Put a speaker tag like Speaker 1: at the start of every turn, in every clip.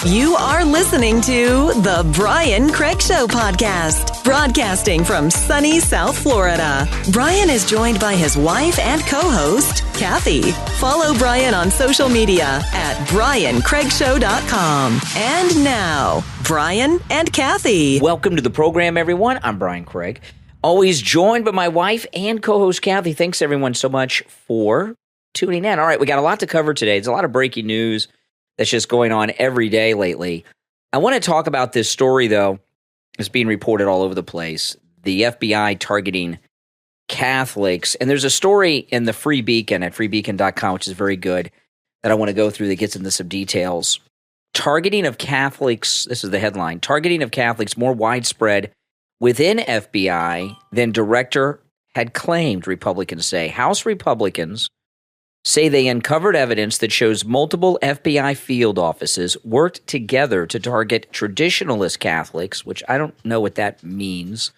Speaker 1: You are listening to The Brian Craig Show podcast, broadcasting from sunny South Florida. Brian is joined by his wife and co-host, Kathy. Follow Brian on social media at briancraigshow.com. And now, Brian and Kathy.
Speaker 2: Welcome to the program, everyone. I'm Brian Craig, always joined by my wife and co-host, Kathy. Thanks, everyone, so much for tuning in. All right, we got a lot to cover today. There's a lot of breaking news that's just going on every day lately. I want to talk about this story, though. It's being reported all over the place. The FBI targeting Catholics. And there's a story in the Free Beacon at freebeacon.com, which is very good, that I want to go through that gets into some details. Targeting of Catholics, this is the headline, targeting of Catholics more widespread within FBI than director had claimed, Republicans say. House Republicans say they uncovered evidence that shows multiple FBI field offices worked together to target traditionalist Catholics, which I don't know what that means.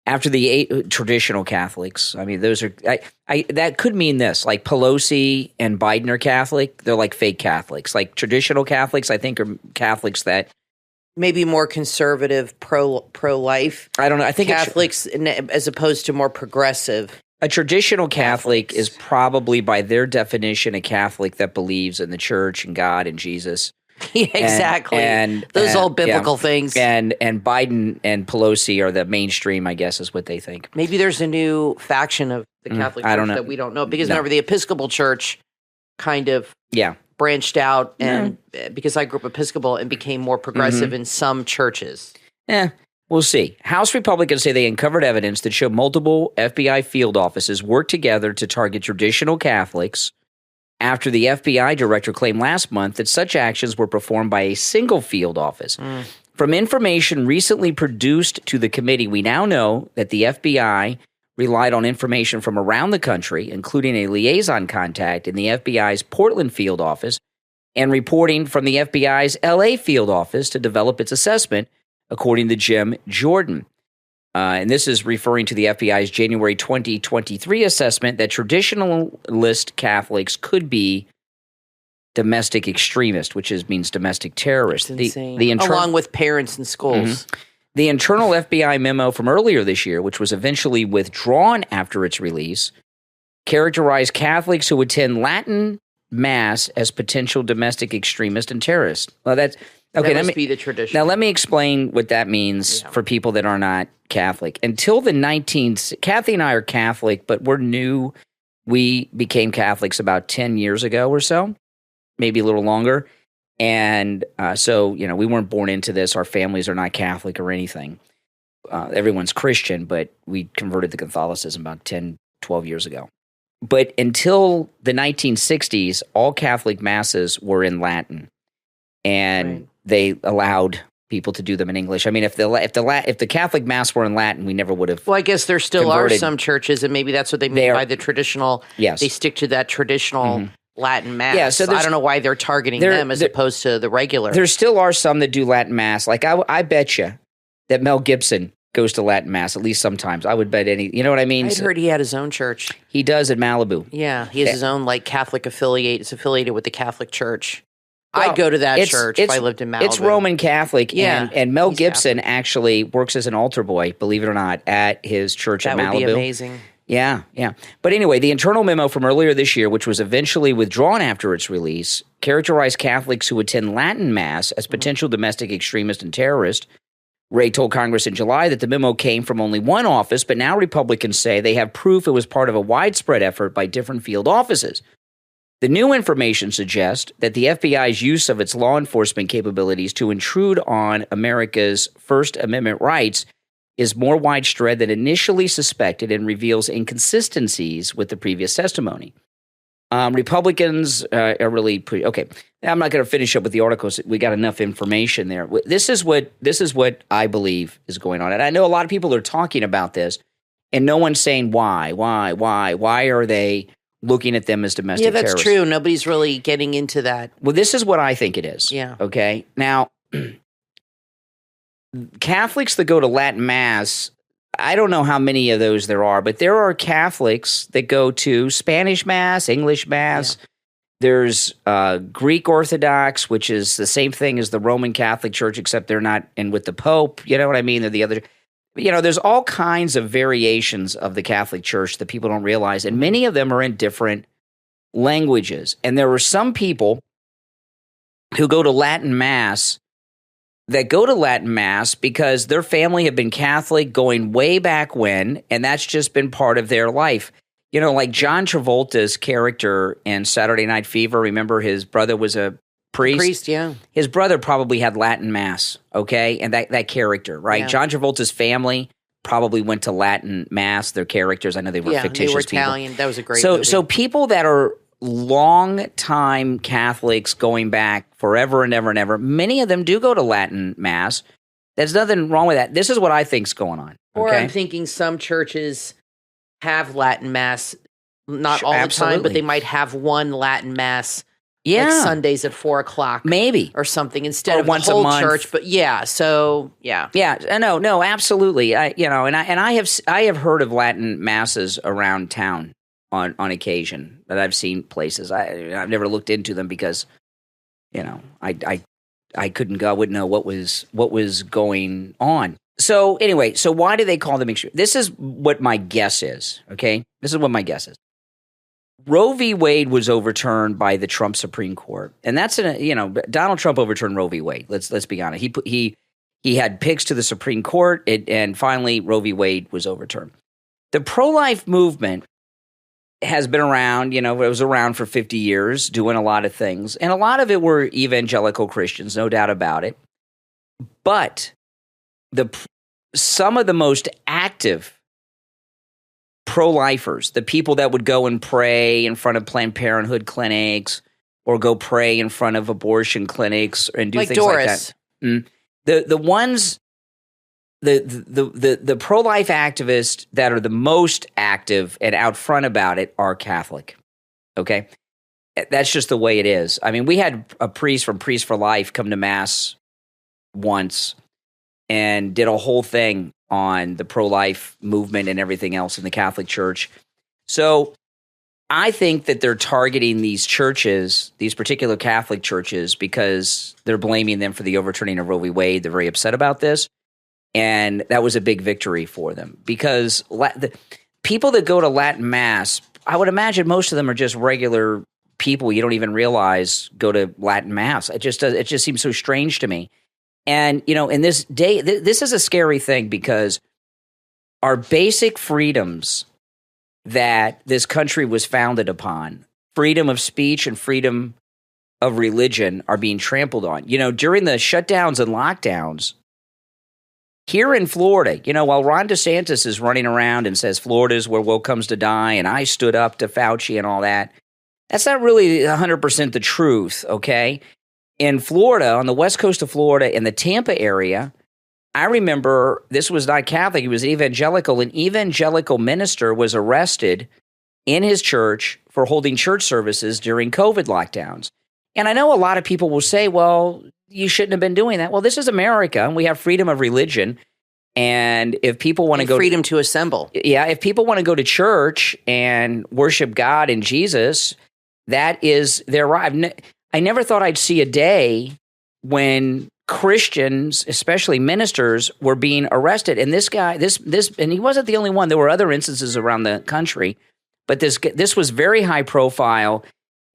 Speaker 2: After the 8 traditional Catholics, I mean, those are that could mean this, like Pelosi and Biden are Catholic. They're like fake Catholics. Like traditional Catholics, I think, are Catholics that
Speaker 3: maybe more conservative, pro-life.
Speaker 2: I don't know. I think
Speaker 3: Catholics as opposed to more progressive.
Speaker 2: A traditional Catholic is probably, by their definition, a Catholic that believes in the church and God and Jesus.
Speaker 3: Yeah, exactly. And those old biblical things.
Speaker 2: And Biden and Pelosi are the mainstream, I guess, is what they think.
Speaker 3: Maybe there's a new faction of the Catholic Church that we don't know. Because remember, the Episcopal Church kind of branched out, and because I grew up Episcopal, and became more progressive in some churches.
Speaker 2: We'll see. House Republicans say they uncovered evidence that showed multiple FBI field offices worked together to target traditional Catholics after the FBI director claimed last month that such actions were performed by a single field office. From information recently produced to the committee, we now know that the FBI relied on information from around the country, including a liaison contact in the FBI's Portland field office and reporting from the FBI's LA field office to develop its assessment, according to Jim Jordan. And this is referring to the FBI's January 2023 assessment that traditionalist Catholics could be domestic extremists, which means domestic terrorists.
Speaker 3: That's insane. Along with parents in schools.
Speaker 2: The internal FBI memo from earlier this year, which was eventually withdrawn after its release, characterized Catholics who attend Latin Mass as potential domestic extremists and terrorists. Well, that's okay.
Speaker 3: That must be the tradition.
Speaker 2: Now, let me explain what that means for people that are not Catholic. Until the Kathy and I are Catholic, but we're new. We became Catholics about 10 years ago or so, maybe a little longer. And so, we weren't born into this. Our families are not Catholic or anything. Everyone's Christian, but we converted to Catholicism about 10, 12 years ago. But until the 1960s, all Catholic masses were in Latin. And they allowed people to do them in English. I mean, if the Catholic Mass were in Latin, we never would have.
Speaker 3: Well, I guess there still are some churches, and maybe that's what they mean by the traditional.
Speaker 2: Yes,
Speaker 3: they stick to that traditional Latin Mass. Yeah, so I don't know why they're targeting them as opposed to the regular.
Speaker 2: There still are some that do Latin Mass. Like I bet you that Mel Gibson goes to Latin Mass at least sometimes. I would bet you know what I mean?
Speaker 3: I'd heard he had his own church.
Speaker 2: He does at Malibu.
Speaker 3: Yeah, he has his own Catholic affiliate. It's affiliated with the Catholic Church. Well, I'd go to that church if I lived in Malibu.
Speaker 2: It's Roman Catholic, and Mel Gibson actually works as an altar boy, believe it or not, at his church at Malibu.
Speaker 3: That would be amazing.
Speaker 2: Yeah. But anyway, the internal memo from earlier this year, which was eventually withdrawn after its release, characterized Catholics who attend Latin Mass as potential domestic extremists and terrorists. Ray told Congress in July that the memo came from only one office, but now Republicans say they have proof it was part of a widespread effort by different field offices. The new information suggests that the FBI's use of its law enforcement capabilities to intrude on America's First Amendment rights is more widespread than initially suspected and reveals inconsistencies with the previous testimony. Republicans are really okay. I'm not going to finish up with the articles. We got enough information there. This is what I believe is going on, and I know a lot of people are talking about this, and no one's saying why are they looking at them as domestic terrorists?
Speaker 3: Yeah, that's true. Nobody's really getting into that.
Speaker 2: Well, this is what I think it is.
Speaker 3: Yeah.
Speaker 2: Okay. Now, Catholics that go to Latin Mass, I don't know how many of those there are, but there are Catholics that go to Spanish Mass, English Mass, There's Greek Orthodox, which is the same thing as the Roman Catholic Church, except they're not in with the Pope. You know what I mean? They're the other. There's all kinds of variations of the Catholic Church that people don't realize, and many of them are in different languages. And there are some people who go to Latin Mass because their family have been Catholic going way back when, and that's just been part of their life. Like John Travolta's character in Saturday Night Fever, remember his brother was a priest?
Speaker 3: Priest, yeah.
Speaker 2: His brother probably had Latin Mass, okay? And that character, right? Yeah. John Travolta's family probably went to Latin Mass, their characters. I know they were fictitious people.
Speaker 3: They were Italian. That was a great movie.
Speaker 2: So people that are long-time Catholics going back forever and ever and ever, many of them do go to Latin Mass. There's nothing wrong with that. This is what I think's going on. Okay?
Speaker 3: Or I'm thinking some churches have Latin Mass, not all the time, but they might have one Latin Mass, like Sundays at 4:00,
Speaker 2: maybe,
Speaker 3: or something, instead of once the whole a month. Church. But yeah, no, absolutely. I have heard of Latin Masses around town on occasion that I've seen places. I've never looked into them because I couldn't go. I wouldn't know what was going on. So anyway, why do they call them extreme? This is what my guess is, okay? This is what my guess is. Roe v. Wade was overturned by the Trump Supreme Court. And that's Donald Trump overturned Roe v. Wade. Let's be honest. He had picks to the Supreme Court, and finally Roe v. Wade was overturned. The pro-life movement has been around, it was around for 50 years, doing a lot of things. And a lot of it were evangelical Christians, no doubt about it. But some of the most active pro-lifers, the people that would go and pray in front of Planned Parenthood clinics or go pray in front of abortion clinics and do like
Speaker 2: things
Speaker 3: Doris.
Speaker 2: Like that. The ones, the pro-life activists that are the most active and out front about it are Catholic. Okay? That's just the way it is. I mean, we had a priest from Priest for Life come to Mass once and did a whole thing on the pro-life movement and everything else in the Catholic Church. So I think that they're targeting these churches, these particular Catholic churches, because they're blaming them for the overturning of Roe v. Wade. They're very upset about this. And that was a big victory for them because the people that go to Latin Mass, I would imagine most of them are just regular people you don't even realize go to Latin Mass. It just seems so strange to me. And, in this day, this is a scary thing because our basic freedoms that this country was founded upon, freedom of speech and freedom of religion, are being trampled on. During the shutdowns and lockdowns here in Florida, while Ron DeSantis is running around and says Florida's where woke comes to die, and I stood up to Fauci and all that, that's not really 100% the truth, okay? In Florida, on the west coast of Florida, in the Tampa area, I remember this was not Catholic, he was evangelical. An evangelical minister was arrested in his church for holding church services during COVID lockdowns. And I know a lot of people will say, well, you shouldn't have been doing that. Well, this is America, and we have freedom of religion. And if people want to go
Speaker 3: freedom to assemble.
Speaker 2: Yeah, if people want to go to church and worship God and Jesus, that is their right. I never thought I'd see a day when Christians, especially ministers, were being arrested. And this guy, and he wasn't the only one. There were other instances around the country, but this was very high profile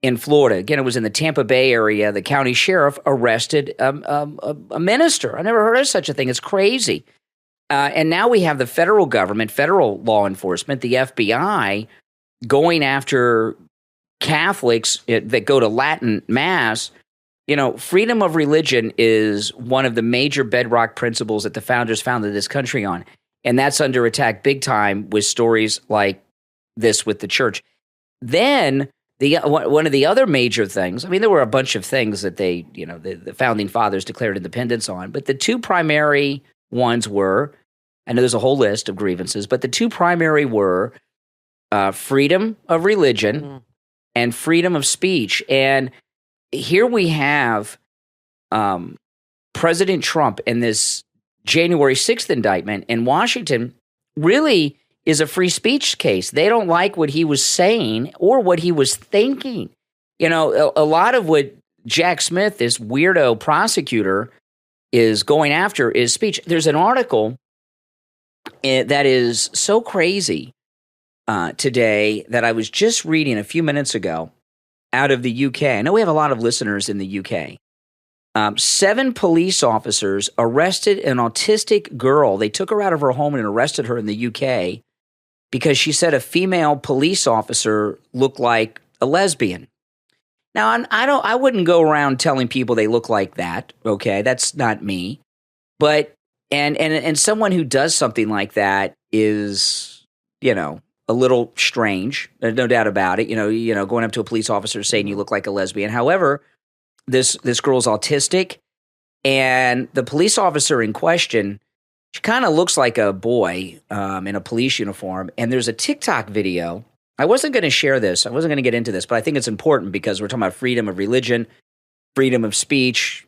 Speaker 2: in Florida. Again, it was in the Tampa Bay area. The county sheriff arrested a minister. I never heard of such a thing. It's crazy. And now we have the federal government, federal law enforcement, the FBI, going after Catholics that go to Latin Mass. Freedom of religion is one of the major bedrock principles that the founders founded this country on. And that's under attack big time with stories like this with the church. Then one of the other major things, I mean, there were a bunch of things that the founding fathers declared independence on, but the two primary ones were, I know there's a whole list of grievances, but the two primary were freedom of religion and freedom of speech. And here we have President Trump in this January 6th indictment in Washington really is a free speech case. They don't like what he was saying or what he was thinking. you know, a lot of what Jack Smith, this weirdo prosecutor, is going after is speech. There's an article that is so crazy today that I was just reading a few minutes ago out of the UK. I know we have a lot of listeners in the UK. 7 police officers arrested an autistic girl. They took her out of her home and arrested her in the UK because she said a female police officer looked like a lesbian. Now, I wouldn't go around telling people they look like that. Okay, that's not me. But and someone who does something like that is, you know, a little strange. There's no doubt about it. You know, going up to a police officer saying you look like a lesbian. However, this girl's autistic, and the police officer in question, she kind of looks like a boy in a police uniform. And there's a TikTok video. I wasn't going to share this. I wasn't going to get into this, but I think it's important because we're talking about freedom of religion, freedom of speech.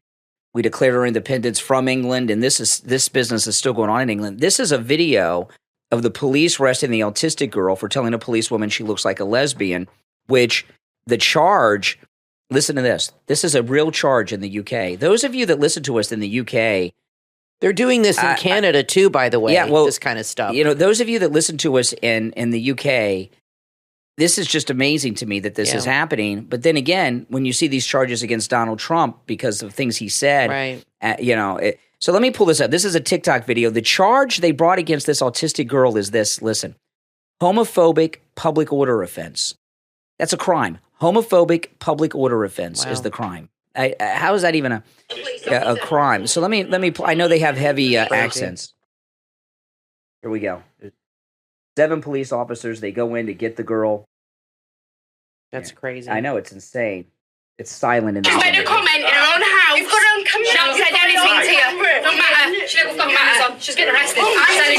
Speaker 2: We declared our independence from England, and this business is still going on in England. This is a video of the police arresting the autistic girl for telling a policewoman she looks like a lesbian, which the charge, listen to this. This is a real charge in the UK. Those of you that listen to us in the UK,
Speaker 3: they're doing this in Canada too, by the way.
Speaker 2: Yeah, well,
Speaker 3: this kind of stuff.
Speaker 2: You know, those of you that listen to us in the UK, this is just amazing to me that this is happening. But then again, when you see these charges against Donald Trump because of things he said,
Speaker 3: right?
Speaker 2: You know, so let me pull this up. This is a TikTok video. The charge they brought against this autistic girl is this. Listen, homophobic public order offense. That's a crime. Homophobic public order offense is the crime. How is that even a crime? So let me. I know they have heavy accents. Here we go. 7 police officers. They go in to get the girl.
Speaker 3: That's crazy.
Speaker 2: I know, it's insane. It's silent in the
Speaker 4: She's made a comment in her own house. You've got her on camera. She hasn't said anything to you. Don't matter. She never got matters on. She's getting arrested. She's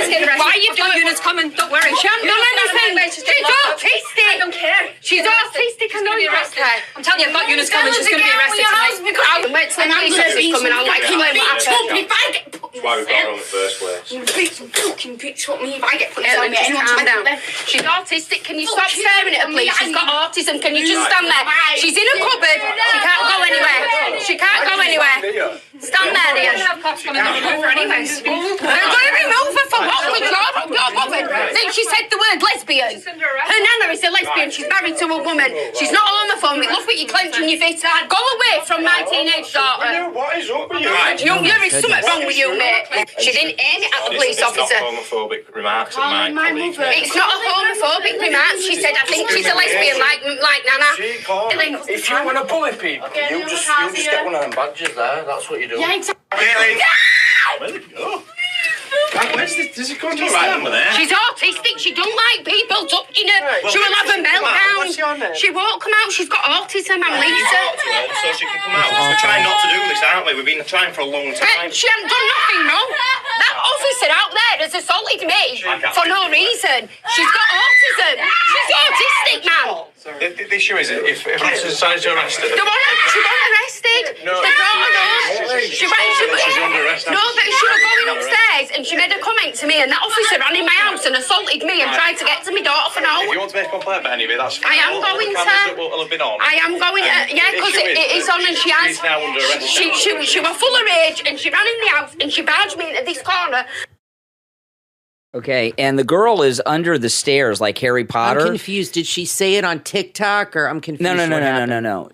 Speaker 4: getting arrested. Why are you doing units coming? Don't worry. She hasn't done anything. She's autistic. I don't care. She's autistic. I know you're arrested. I'm telling you, I've got units coming. She's going to be arrested tonight. Wait till the police officers come and I'll explain what happened.
Speaker 5: That's why we got her on the first place.
Speaker 4: You fucking bitch, what me if I get put on me? Calm down. She's autistic. Can you stop staring at her, please? She's got autism. Can you just stand there? She's in a cupboard. She can't go anywhere. She can't go anywhere. Stand there, dear. They're going to remove her anyways. They're going to remove her for what? You're bothered. Then she said the word lesbian. Her nana is a lesbian. She's married to a woman. She's not homophobic. Look what you're clenching your fist. Go away from my teenage daughter.
Speaker 5: What is up with you?
Speaker 4: There is something wrong with you, mate. She didn't aim it at the police officer.
Speaker 5: It's not homophobic remarks at my colleague.
Speaker 4: It's not a homophobic remark. She said, I think she's a lesbian like Nana.
Speaker 5: If you want to bully people, you just get one of them badges there. That's what you do.
Speaker 4: Yeah, exactly.
Speaker 5: Where did it go? Does it go into there?
Speaker 4: She's autistic. She don't like people touching her. She will have a meltdown. She won't come out. She's got autism. I'm Lisa.
Speaker 5: So she can come out. We're trying not to do this, aren't we? We've been trying for a long time.
Speaker 4: She hasn't done nothing wrong. That officer out there has assaulted me for no reason. She's got autism. She's autistic, man.
Speaker 5: The issue is, if officers decide to arrest her...
Speaker 4: She got arrested.
Speaker 5: No.
Speaker 4: They brought her up.
Speaker 5: She's under arrest.
Speaker 4: No, but she was going upstairs and she made a comment to me and that officer ran in my house and assaulted me and tried to get to my daughter for now.
Speaker 5: If you want to make a complaint about any of it, that's
Speaker 4: I
Speaker 5: fine.
Speaker 4: am going to.
Speaker 5: Will have been on.
Speaker 4: I am going to. Yeah, because it is on and she has.
Speaker 5: She's now under arrest.
Speaker 4: She was full of rage and she ran in the house and she barged me into this corner.
Speaker 2: Okay, and the girl is under the stairs like Harry Potter.
Speaker 3: I'm confused. Did she say it on TikTok or I'm confused?
Speaker 2: No.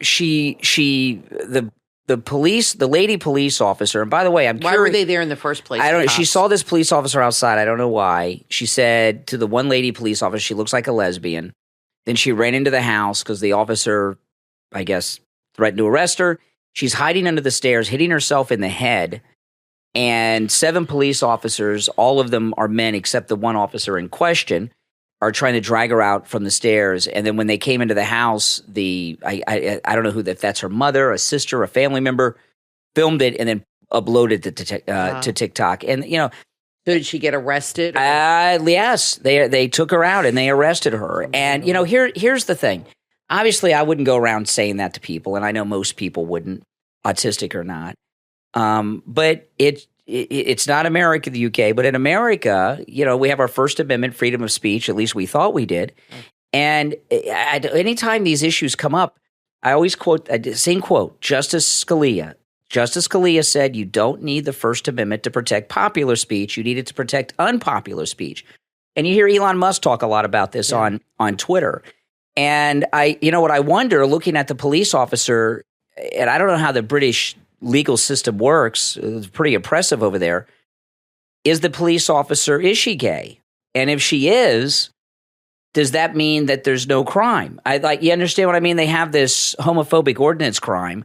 Speaker 2: The lady police officer, and by the way, I'm curious.
Speaker 3: Why were they there in the first place?
Speaker 2: I don't know. She saw this police officer outside. I don't know why. She said to the one lady police officer, she looks like a lesbian. Then she ran into the house because the officer, I guess, threatened to arrest her. She's hiding under the stairs, hitting herself in the head. And 7 police officers, all of them are men except the one officer in question, are trying to drag her out from the stairs. And then when they came into the house, I don't know if that's her mother, a sister, a family member, filmed it and then uploaded it to TikTok. And, you know.
Speaker 3: So did she get arrested?
Speaker 2: Yes. They took her out and they arrested her. And, you know, here's the thing. Obviously, I wouldn't go around saying that to people, and I know most people wouldn't, autistic or not. But it's not America, the UK, but in America, you know, we have our First Amendment, freedom of speech, at least we thought we did. And anytime these issues come up, I always quote the same quote, Justice Scalia. Justice Scalia said you don't need the First Amendment to protect popular speech. You need it to protect unpopular speech. And you hear Elon Musk talk a lot about this on Twitter. And what I wonder, looking at the police officer, and I don't know how the British legal system works, it's pretty oppressive over there, is the police officer, is she gay? And if she is, does that mean that there's no crime? You understand what I mean? They have this homophobic ordinance crime.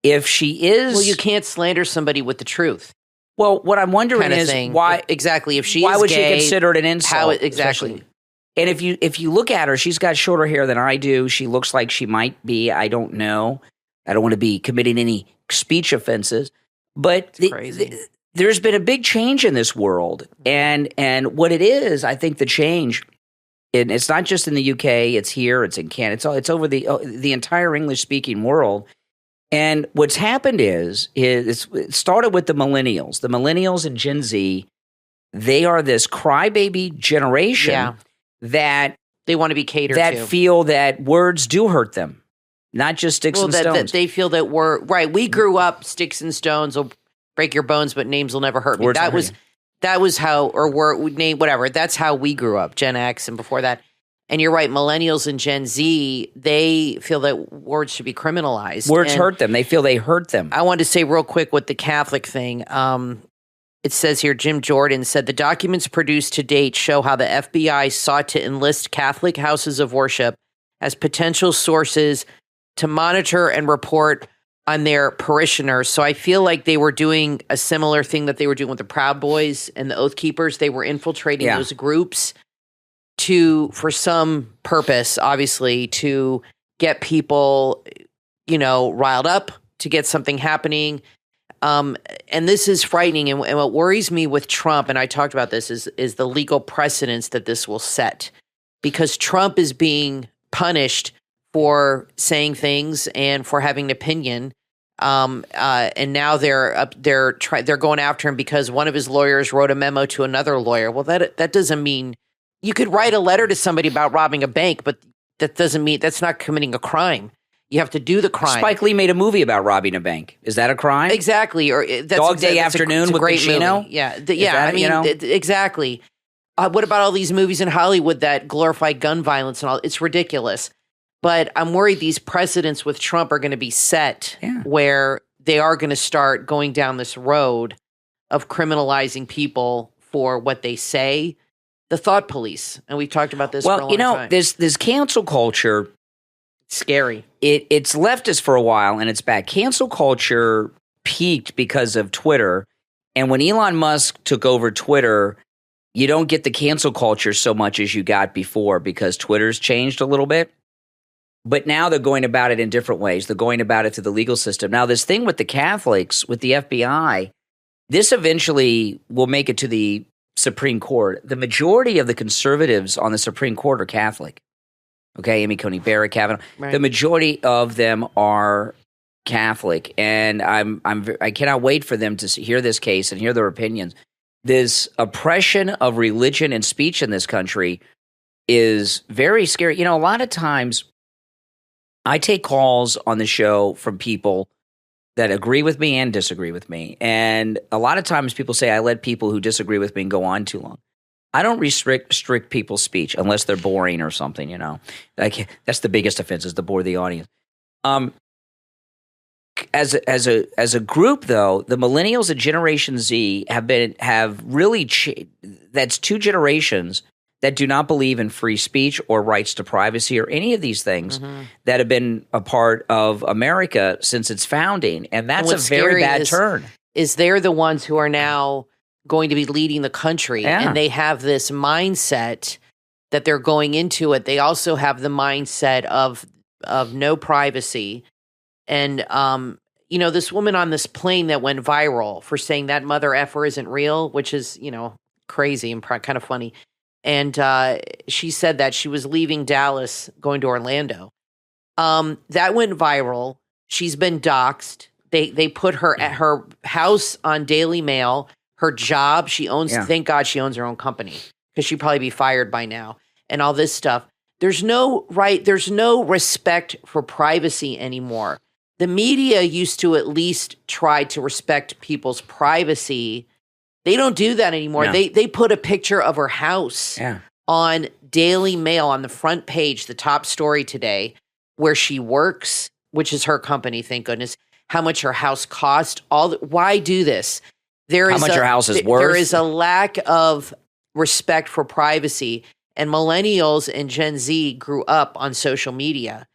Speaker 2: If she is...
Speaker 3: Well, you can't slander somebody with the truth.
Speaker 2: Well, what I'm wondering is why...
Speaker 3: Exactly. If she
Speaker 2: why
Speaker 3: is
Speaker 2: would
Speaker 3: gay,
Speaker 2: she consider it an insult?
Speaker 3: Exactly.
Speaker 2: And if you look at her, she's got shorter hair than I do. She looks like she might be. I don't know. I don't want to be committing any speech offenses. But there's been a big change in this world. And what it is, I think the change... And it's not just in the UK. It's here. It's in Canada. It's over the entire English-speaking world. And what's happened is it started with the millennials. The millennials and Gen Z, they are this crybaby generation that
Speaker 3: they want to be catered
Speaker 2: that
Speaker 3: to.
Speaker 2: Feel that words do hurt them, not just sticks and stones.
Speaker 3: That they feel that we grew up, sticks and stones will break your bones, but names will never hurt me. That was how, whatever. That's how we grew up, Gen X and before that. And you're right, millennials and Gen Z, they feel that words should be criminalized.
Speaker 2: Words hurt them. They feel they hurt them.
Speaker 3: I wanted to say real quick with the Catholic thing. It says here, Jim Jordan said, the documents produced to date show how the FBI sought to enlist Catholic houses of worship as potential sources to monitor and report on their parishioners. So I feel like they were doing a similar thing that they were doing with the Proud Boys and the Oath Keepers. They were infiltrating those groups for some purpose, obviously, to get people, riled up, to get something happening. And this is frightening. And what worries me with Trump, and I talked about this, is the legal precedence that this will set. Because Trump is being punished for saying things and for having an opinion. And now they're going after him because one of his lawyers wrote a memo to another lawyer. Well, that doesn't mean... You could write a letter to somebody about robbing a bank, but that doesn't mean that's not committing a crime. You have to do the crime.
Speaker 2: Spike Lee made a movie about robbing a bank. Is that a crime?
Speaker 3: Exactly. Or
Speaker 2: Dog Day Afternoon with Pacino?
Speaker 3: Yeah. Exactly. What about all these movies in Hollywood that glorify gun violence and all? It's ridiculous. But I'm worried these precedents with Trump are going to be set where they are going to start going down this road of criminalizing people for what they say. The thought police, and we've talked about this for a long time.
Speaker 2: This cancel culture,
Speaker 3: scary.
Speaker 2: It's left us for a while, and it's back. Cancel culture peaked because of Twitter, and when Elon Musk took over Twitter, you don't get the cancel culture so much as you got before because Twitter's changed a little bit. But now they're going about it in different ways. They're going about it through the legal system. Now, this thing with the Catholics, with the FBI, this eventually will make it to the Supreme Court. The majority of the conservatives on the Supreme Court are Catholic. Okay, Amy Coney Barrett, Kavanaugh. Right. The majority of them are Catholic, and I cannot wait for them to hear this case and hear their opinions. This oppression of religion and speech in this country is very scary. You know, a lot of times I take calls on the show from people that agree with me and disagree with me. And a lot of times people say I let people who disagree with me go on too long. I don't restrict people's speech unless they're boring or something, you know. Like that's the biggest offense, is to bore the audience. As a group, though, the millennials and Generation Z have really that's two generations that do not believe in free speech or rights to privacy or any of these things that have been a part of America since its founding, and that's a very bad turn.
Speaker 3: Is they're the ones who are now going to be leading the country, and they have this mindset that they're going into it. They also have the mindset of no privacy. And, you know, this woman on this plane that went viral for saying that mother effer isn't real, which is, you know, crazy and kind of funny. And she said that she was leaving Dallas going to Orlando. That went viral. She's been doxxed. They put her at her house on Daily Mail, her job. She owns, thank God she owns her own company, because she'd probably be fired by now, and all this stuff. There's no respect for privacy anymore. The media used to at least try to respect people's privacy. They don't do that anymore. No. They put a picture of her house on Daily Mail on the front page, the top story today, where she works, which is her company, thank goodness, how much her house cost. Why do this?
Speaker 2: How much her house is worth?
Speaker 3: There is a lack of respect for privacy, and millennials and Gen Z grew up on social media.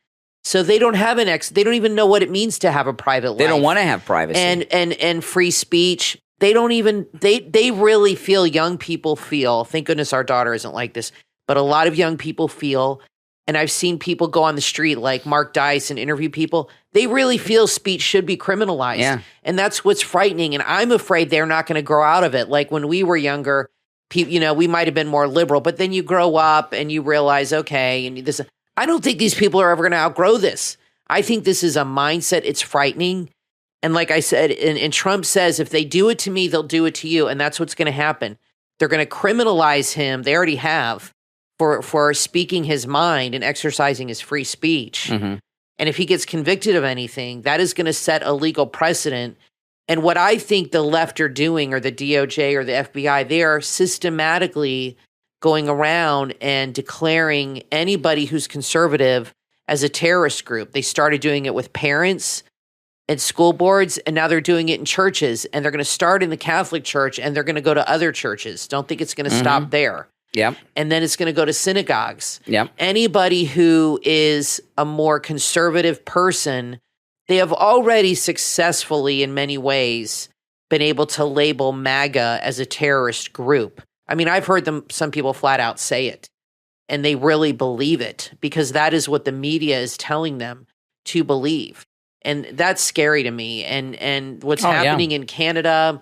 Speaker 3: So they don't have they don't even know what it means to have a private life.
Speaker 2: They don't want to have privacy.
Speaker 3: And free speech. They don't even, they really feel, young people feel, thank goodness our daughter isn't like this, but a lot of young people feel, and I've seen people go on the street like Mark Dice and interview people, they really feel speech should be criminalized. Yeah. And that's what's frightening. And I'm afraid they're not going to grow out of it. Like when we were younger, we might have been more liberal, but then you grow up and you realize, okay, and this, I don't think these people are ever going to outgrow this. I think this is a mindset. It's frightening. And like I said, and Trump says, if they do it to me, they'll do it to you. And that's what's going to happen. They're going to criminalize him. They already have for speaking his mind and exercising his free speech. Mm-hmm. And if he gets convicted of anything, that is going to set a legal precedent. And what I think the left are doing, or the DOJ or the FBI, they are systematically going around and declaring anybody who's conservative as a terrorist group. They started doing it with parents and school boards, and now they're doing it in churches, and they're going to start in the Catholic Church, and they're going to go to other churches. Don't think it's going to stop there.
Speaker 2: Yep.
Speaker 3: And then it's going to go to synagogues.
Speaker 2: Yep.
Speaker 3: Anybody who is a more conservative person, they have already successfully, in many ways, been able to label MAGA as a terrorist group. I mean, I've heard some people flat out say it, and they really believe it because that is what the media is telling them to believe. And that's scary to me. And what's happening in Canada,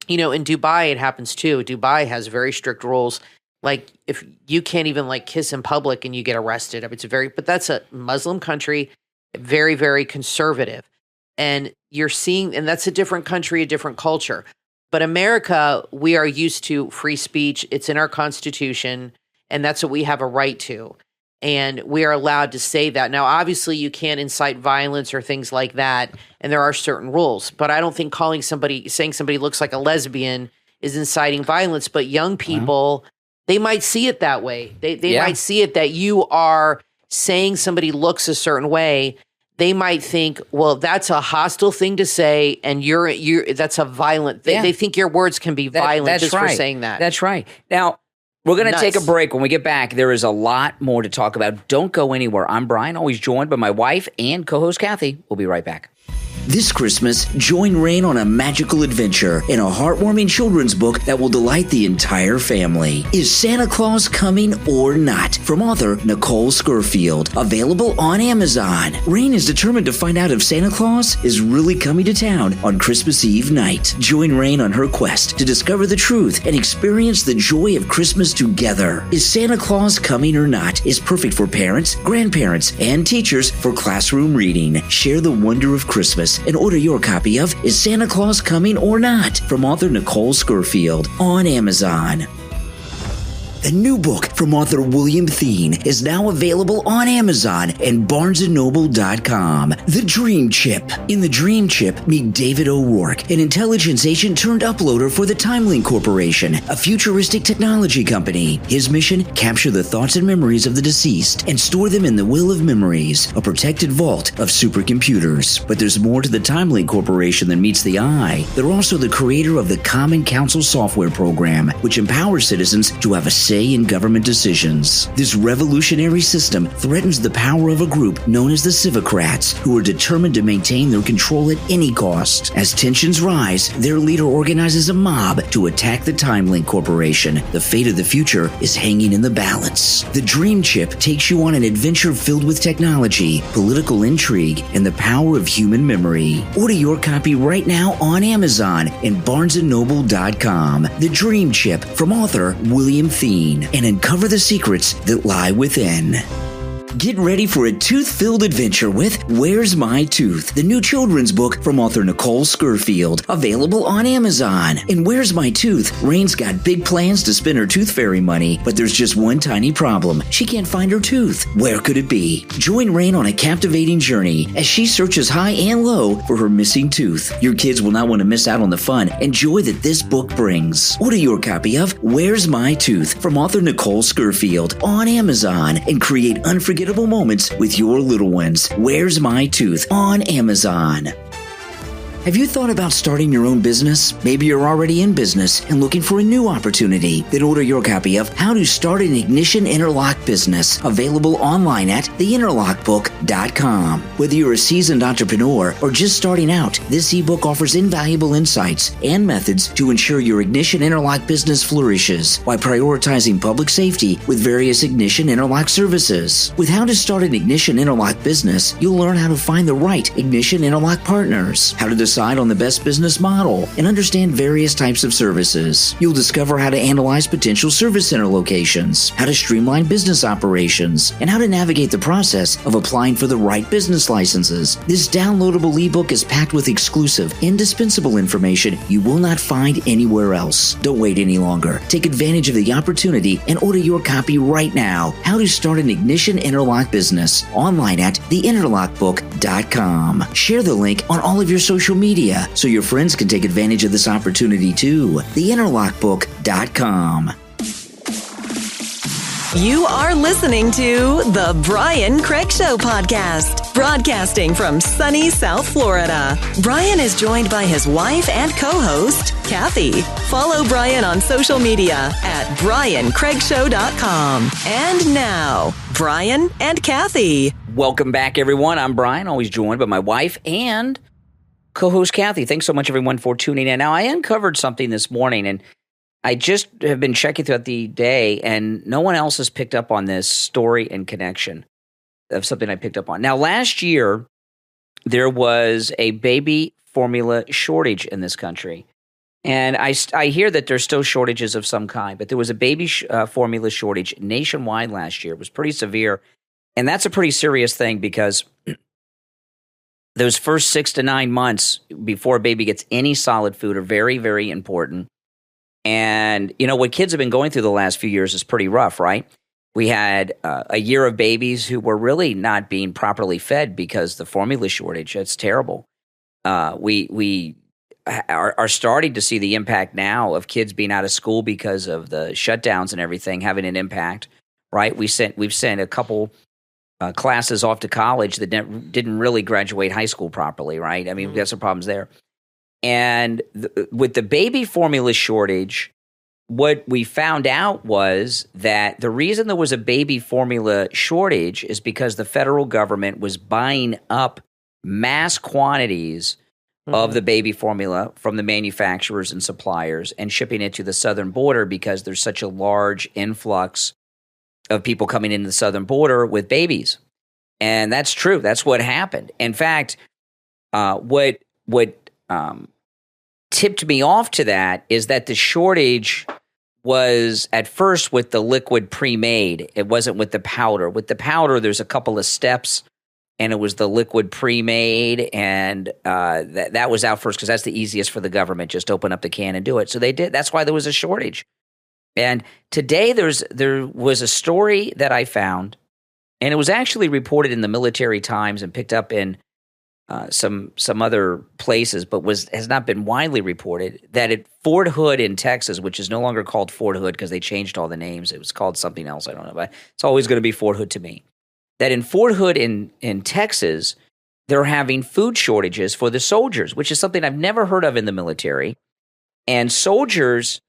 Speaker 3: in Dubai, it happens too. Dubai has very strict rules. Like if you can't even kiss in public and you get arrested. But that's a Muslim country, very, very conservative. And you're seeing, and that's a different country, a different culture. But America, we are used to free speech. It's in our Constitution, and that's what we have a right to. And we are allowed to say that. Now, obviously, you can't incite violence or things like that, and there are certain rules. But I don't think saying somebody looks like a lesbian is inciting violence. But young people, they might see it that way. They might see it that you are saying somebody looks a certain way. They might think, well, that's a hostile thing to say, and that's a violent. They think your words can be violent for saying that.
Speaker 2: That's right. Now, we're going to take a break. When we get back, there is a lot more to talk about. Don't go anywhere. I'm Brian, always joined by my wife and co-host Kathy. We'll be right back.
Speaker 6: This Christmas, join Rain on a magical adventure in a heartwarming children's book that will delight the entire family. Is Santa Claus coming or not? From author Nicole Scurfield. Available on Amazon. Rain is determined to find out if Santa Claus is really coming to town on Christmas Eve night. Join Rain on her quest to discover the truth and experience the joy of Christmas together. Is Santa Claus coming or not? Is perfect for parents, grandparents, and teachers for classroom reading. Share the wonder of Christmas and order your copy of Is Santa Claus Coming or Not? From author Nicole Scurfield on Amazon. The new book from author William Thien is now available on Amazon and BarnesandNoble.com. The Dream Chip. In The Dream Chip, meet David O'Rourke, an intelligence agent turned uploader for the TimeLink Corporation, a futuristic technology company. His mission, capture the thoughts and memories of the deceased and store them in the Will of Memories, a protected vault of supercomputers. But there's more to the TimeLink Corporation than meets the eye. They're also the creator of the Common Council software program, which empowers citizens to have a say in government decisions. This revolutionary system threatens the power of a group known as the Civocrats, who are determined to maintain their control at any cost. As tensions rise, their leader organizes a mob to attack the TimeLink Corporation. The fate of the future is hanging in the balance. The Dream Chip takes you on an adventure filled with technology, political intrigue, and the power of human memory. Order your copy right now on Amazon and BarnesandNoble.com. The Dream Chip from author William Thien, and uncover the secrets that lie within. Get ready for a tooth-filled adventure with Where's My Tooth, the new children's book from author Nicole Scurfield, available on Amazon. In Where's My Tooth, Rain's got big plans to spend her tooth fairy money, but there's just one tiny problem. She can't find her tooth. Where could it be? Join Rain on a captivating journey as she searches high and low for her missing tooth. Your kids will not want to miss out on the fun and joy that this book brings. Order your copy of Where's My Tooth from author Nicole Scurfield on Amazon and create unforgettable moments with your little ones. Where's My Tooth on Amazon. Have you thought about starting your own business? Maybe you're already in business and looking for a new opportunity. Then order your copy of How to Start an Ignition Interlock Business, available online at theinterlockbook.com. Whether you're a seasoned entrepreneur or just starting out, this ebook offers invaluable insights and methods to ensure your ignition interlock business flourishes while prioritizing public safety with various ignition interlock services. With How to Start an Ignition Interlock Business, you'll learn how to find the right ignition interlock partners, how to decide on the best business model, and understand various types of services. You'll discover how to analyze potential service center locations, how to streamline business operations, and how to navigate the process of applying for the right business licenses. This downloadable ebook is packed with exclusive, indispensable information you will not find anywhere else. Don't wait any longer. Take advantage of the opportunity and order your copy right now. How to Start an Ignition Interlock Business, online at theinterlockbook.com. Share the link on all of your social media so your friends can take advantage of this opportunity too. theinterlockbook.com.
Speaker 1: You are listening to the Brian Craig Show podcast, broadcasting from sunny South Florida. Brian is joined by his wife and co-host, Kathy. Follow Brian on social media at briancraigshow.com. And now, Brian and Kathy.
Speaker 2: Welcome back, everyone. I'm Brian, always joined by my wife and co-host Kathy. Thanks so much, everyone, for tuning in. Now, I uncovered something this morning, and I just have been checking throughout the day, and no one else has picked up on this story and connection of something I picked up on. Now, last year, there was a baby formula shortage in this country, and I hear that there's still shortages of some kind, but there was a baby formula shortage nationwide last year. It was pretty severe, and that's a pretty serious thing because those first 6 to 9 months before a baby gets any solid food are very, very important. And, you know, what kids have been going through the last few years is pretty rough, right? We had a year of babies who were really not being properly fed because the formula shortage. It's terrible. We are starting to see the impact now of kids being out of school because of the shutdowns and everything having an impact, right? We've sent a couple classes off to college that didn't really graduate high school properly, right? I mean, we've got some problems there. And with the baby formula shortage, what we found out was that the reason there was a baby formula shortage is because the federal government was buying up mass quantities of the baby formula from the manufacturers and suppliers and shipping it to the southern border because there's such a large influx of people coming into the southern border with babies. And that's true. That's what happened. In fact, what tipped me off to that is that the shortage was at first with the liquid pre-made. It wasn't with the powder. With the powder, there's a couple of steps, and it was the liquid pre-made, and that was out first because that's the easiest for the government. Just open up the can and do it. So they did. That's why there was a shortage. And today there was a story that I found, and it was actually reported in the Military Times and picked up in some other places, but has not been widely reported, that at Fort Hood in Texas, which is no longer called Fort Hood because they changed all the names. It was called something else. I don't know, but it's always going to be Fort Hood to me. That in Fort Hood in Texas, they're having food shortages for the soldiers, which is something I've never heard of in the military. And soldiers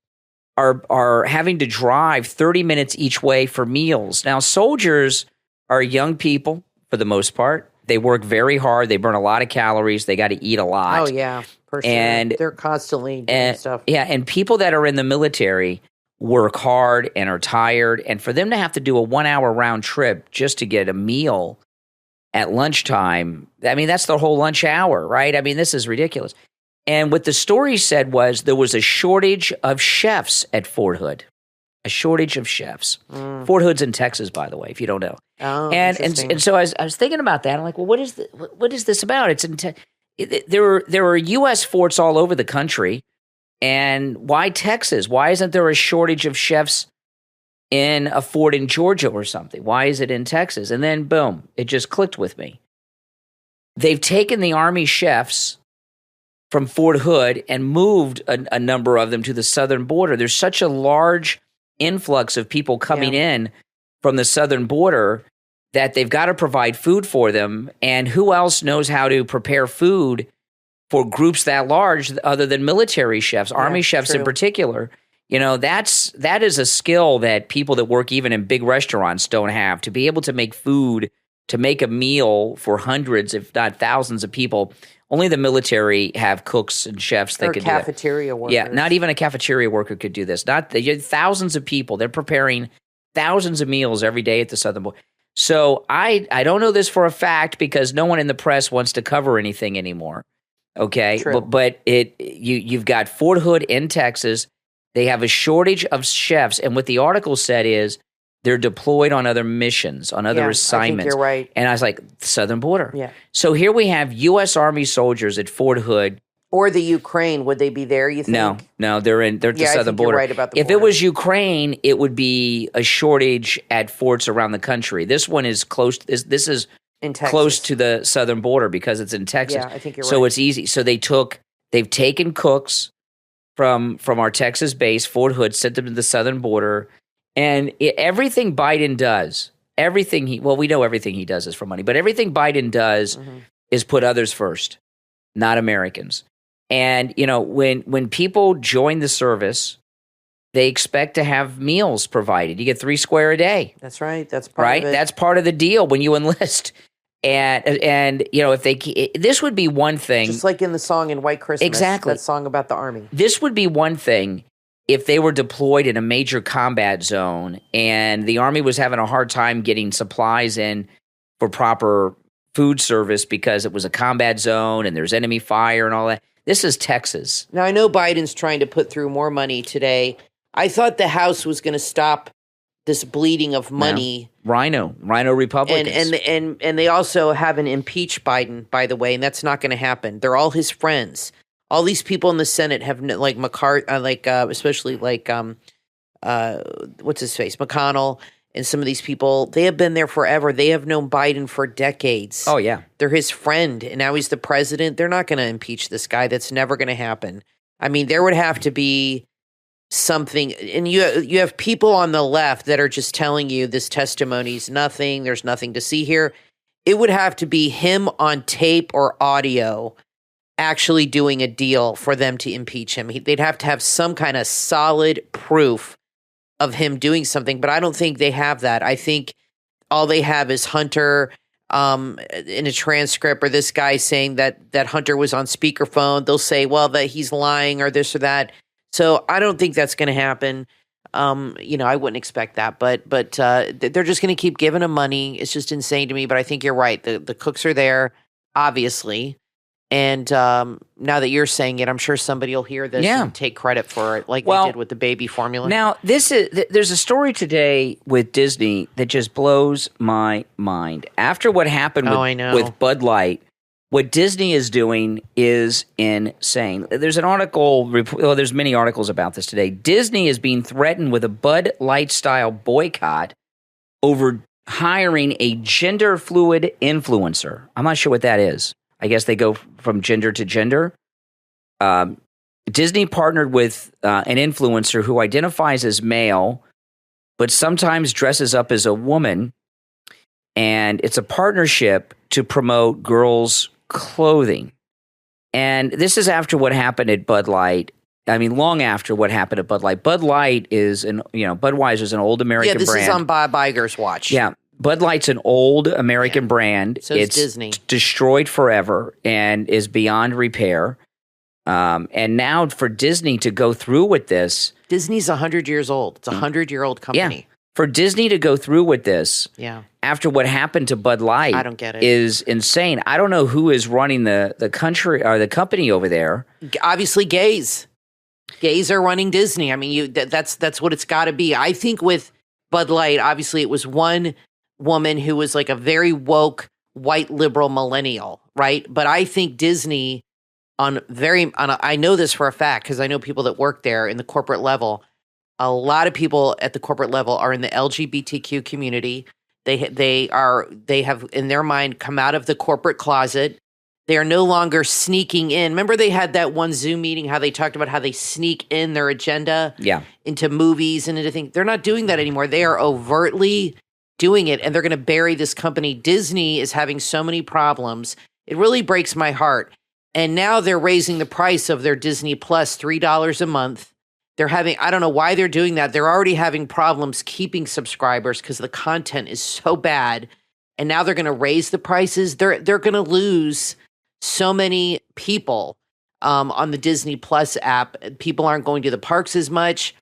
Speaker 2: are having to drive 30 minutes each way for meals. Now, soldiers are young people for the most part. They work very hard. They burn a lot of calories. They got to eat a lot.
Speaker 3: Oh, yeah, for sure. And they're constantly doing stuff.
Speaker 2: Yeah, and people that are in the military work hard and are tired. And for them to have to do a 1-hour round trip just to get a meal at lunchtime, I mean, that's the whole lunch hour, right? I mean, this is ridiculous. And what the story said was there was a shortage of chefs at Fort Hood. A shortage of chefs. Fort Hood's in Texas, by the way, if you don't know.
Speaker 3: Oh,
Speaker 2: and so I was thinking about that. I'm like, well, what is this about? There are U.S. forts all over the country, and why Texas? Why isn't there a shortage of chefs in a fort in Georgia or something? Why is it in Texas? And then boom, it just clicked with me. They've taken the Army chefs from Fort Hood and moved a number of them to the southern border. There's such a large influx of people coming in from the southern border that they've got to provide food for them. And who else knows how to prepare food for groups that large other than military chefs, Army chefs in particular? You know, that is a skill that people that work even in big restaurants don't have, to be able to make food, to make a meal for hundreds, if not thousands of people. Only the military have cooks and chefs that could do that.
Speaker 3: Cafeteria workers.
Speaker 2: Yeah, not even a cafeteria worker could do this. Thousands of people. They're preparing thousands of meals every day at the southern border. So I don't know this for a fact because no one in the press wants to cover anything anymore. Okay,
Speaker 3: True.
Speaker 2: but you've got Fort Hood in Texas. They have a shortage of chefs, and what the article said is they're deployed on other missions, on other assignments.
Speaker 3: I think you're right.
Speaker 2: And I was like, southern border.
Speaker 3: Yeah.
Speaker 2: So here we have U.S. Army soldiers at Fort Hood.
Speaker 3: Or the Ukraine, would they be there, you think?
Speaker 2: No, they're at the southern border.
Speaker 3: You're right about the
Speaker 2: border. If it was Ukraine, it would be a shortage at forts around the country. This one is close. This is
Speaker 3: in Texas,
Speaker 2: close to the southern border because it's in Texas.
Speaker 3: Yeah, I think you're right.
Speaker 2: So it's easy. So they've taken cooks from our Texas base, Fort Hood, sent them to the southern border, and everything Biden does, we know everything he does is for money, but everything Biden does is put others first, not Americans. And, you know, when people join the service, they expect to have meals provided. You get $3 a day.
Speaker 3: That's right. That's part of it.
Speaker 2: That's part of the deal when you enlist. And you know, this would be one thing.
Speaker 3: Just like in the song in White Christmas.
Speaker 2: Exactly.
Speaker 3: That song about the Army.
Speaker 2: This would be one thing if they were deployed in a major combat zone and the Army was having a hard time getting supplies in for proper food service because it was a combat zone and there's enemy fire and all that. This is Texas.
Speaker 3: Now, I know Biden's trying to put through more money today. I thought the House was going to stop this bleeding of money.
Speaker 2: No. Rhino Republicans.
Speaker 3: And they also haven't impeached Biden, by the way, and that's not going to happen. They're all his friends. All these people in the Senate have, like McCarthy, especially like what's his face, McConnell, and some of these people. They have been there forever. They have known Biden for decades.
Speaker 2: Oh yeah,
Speaker 3: they're his friend, and now he's the president. They're not going to impeach this guy. That's never going to happen. I mean, there would have to be something, and you have people on the left that are just telling you this testimony's nothing. There's nothing to see here. It would have to be him on tape or audio actually doing a deal for them to impeach him. They'd have to have some kind of solid proof of him doing something, but I don't think they have that. I think all they have is Hunter in a transcript, or this guy saying that Hunter was on speakerphone. They'll say, well, that he's lying or this or that. So I don't think that's going to happen. I wouldn't expect that, but they're just going to keep giving him money. It's just insane to me, but I think you're right. The cooks are there, obviously. And now that you're saying it, I'm sure somebody will hear this and take credit for it, like they did with the baby formula.
Speaker 2: Now, there's a story today with Disney that just blows my mind. After what happened with Bud Light, what Disney is doing is insane. There's an article, there's many articles about this today. Disney is being threatened with a Bud Light-style boycott over hiring a gender-fluid influencer. I'm not sure what that is. I guess they go from gender to gender. Disney partnered with an influencer who identifies as male, but sometimes dresses up as a woman. And it's a partnership to promote girls' clothing. And this is after what happened at Bud Light. I mean, long after what happened at Bud Light. Bud Light is Budweiser is an old American brand.
Speaker 3: Yeah, this is on Bob Iger's watch.
Speaker 2: Yeah. Bud Light's an old American brand.
Speaker 3: So it's Disney.
Speaker 2: Destroyed forever and is beyond repair. And now for Disney to go through with this.
Speaker 3: Disney's 100 years old. It's a 100-year-old company.
Speaker 2: Yeah. For Disney to go through with this after what happened to Bud Light,
Speaker 3: I don't get it.
Speaker 2: Is insane. I don't know who is running the country or the company over there.
Speaker 3: Obviously gays. Gays are running Disney. I mean, that's what it's got to be. I think with Bud Light, obviously it was one woman who was like a very woke white liberal millennial, right? But I think Disney I know this for a fact because I know people that work there in the corporate level. A lot of people at the corporate level are in the LGBTQ community. They have in their mind come out of the corporate closet. They are no longer sneaking in. Remember they had that one Zoom meeting, how they talked about how they sneak in their agenda into movies and into things. They're not doing that anymore. They are overtly doing it, and they're going to bury this company. Disney is having so many problems. It really breaks my heart. And now they're raising the price of their Disney Plus $3 a month. They're having, I don't know why they're doing that. They're already having problems keeping subscribers because the content is so bad. And now they're going to raise the prices. They're going to lose so many people on the Disney Plus app. People aren't going to the parks as much.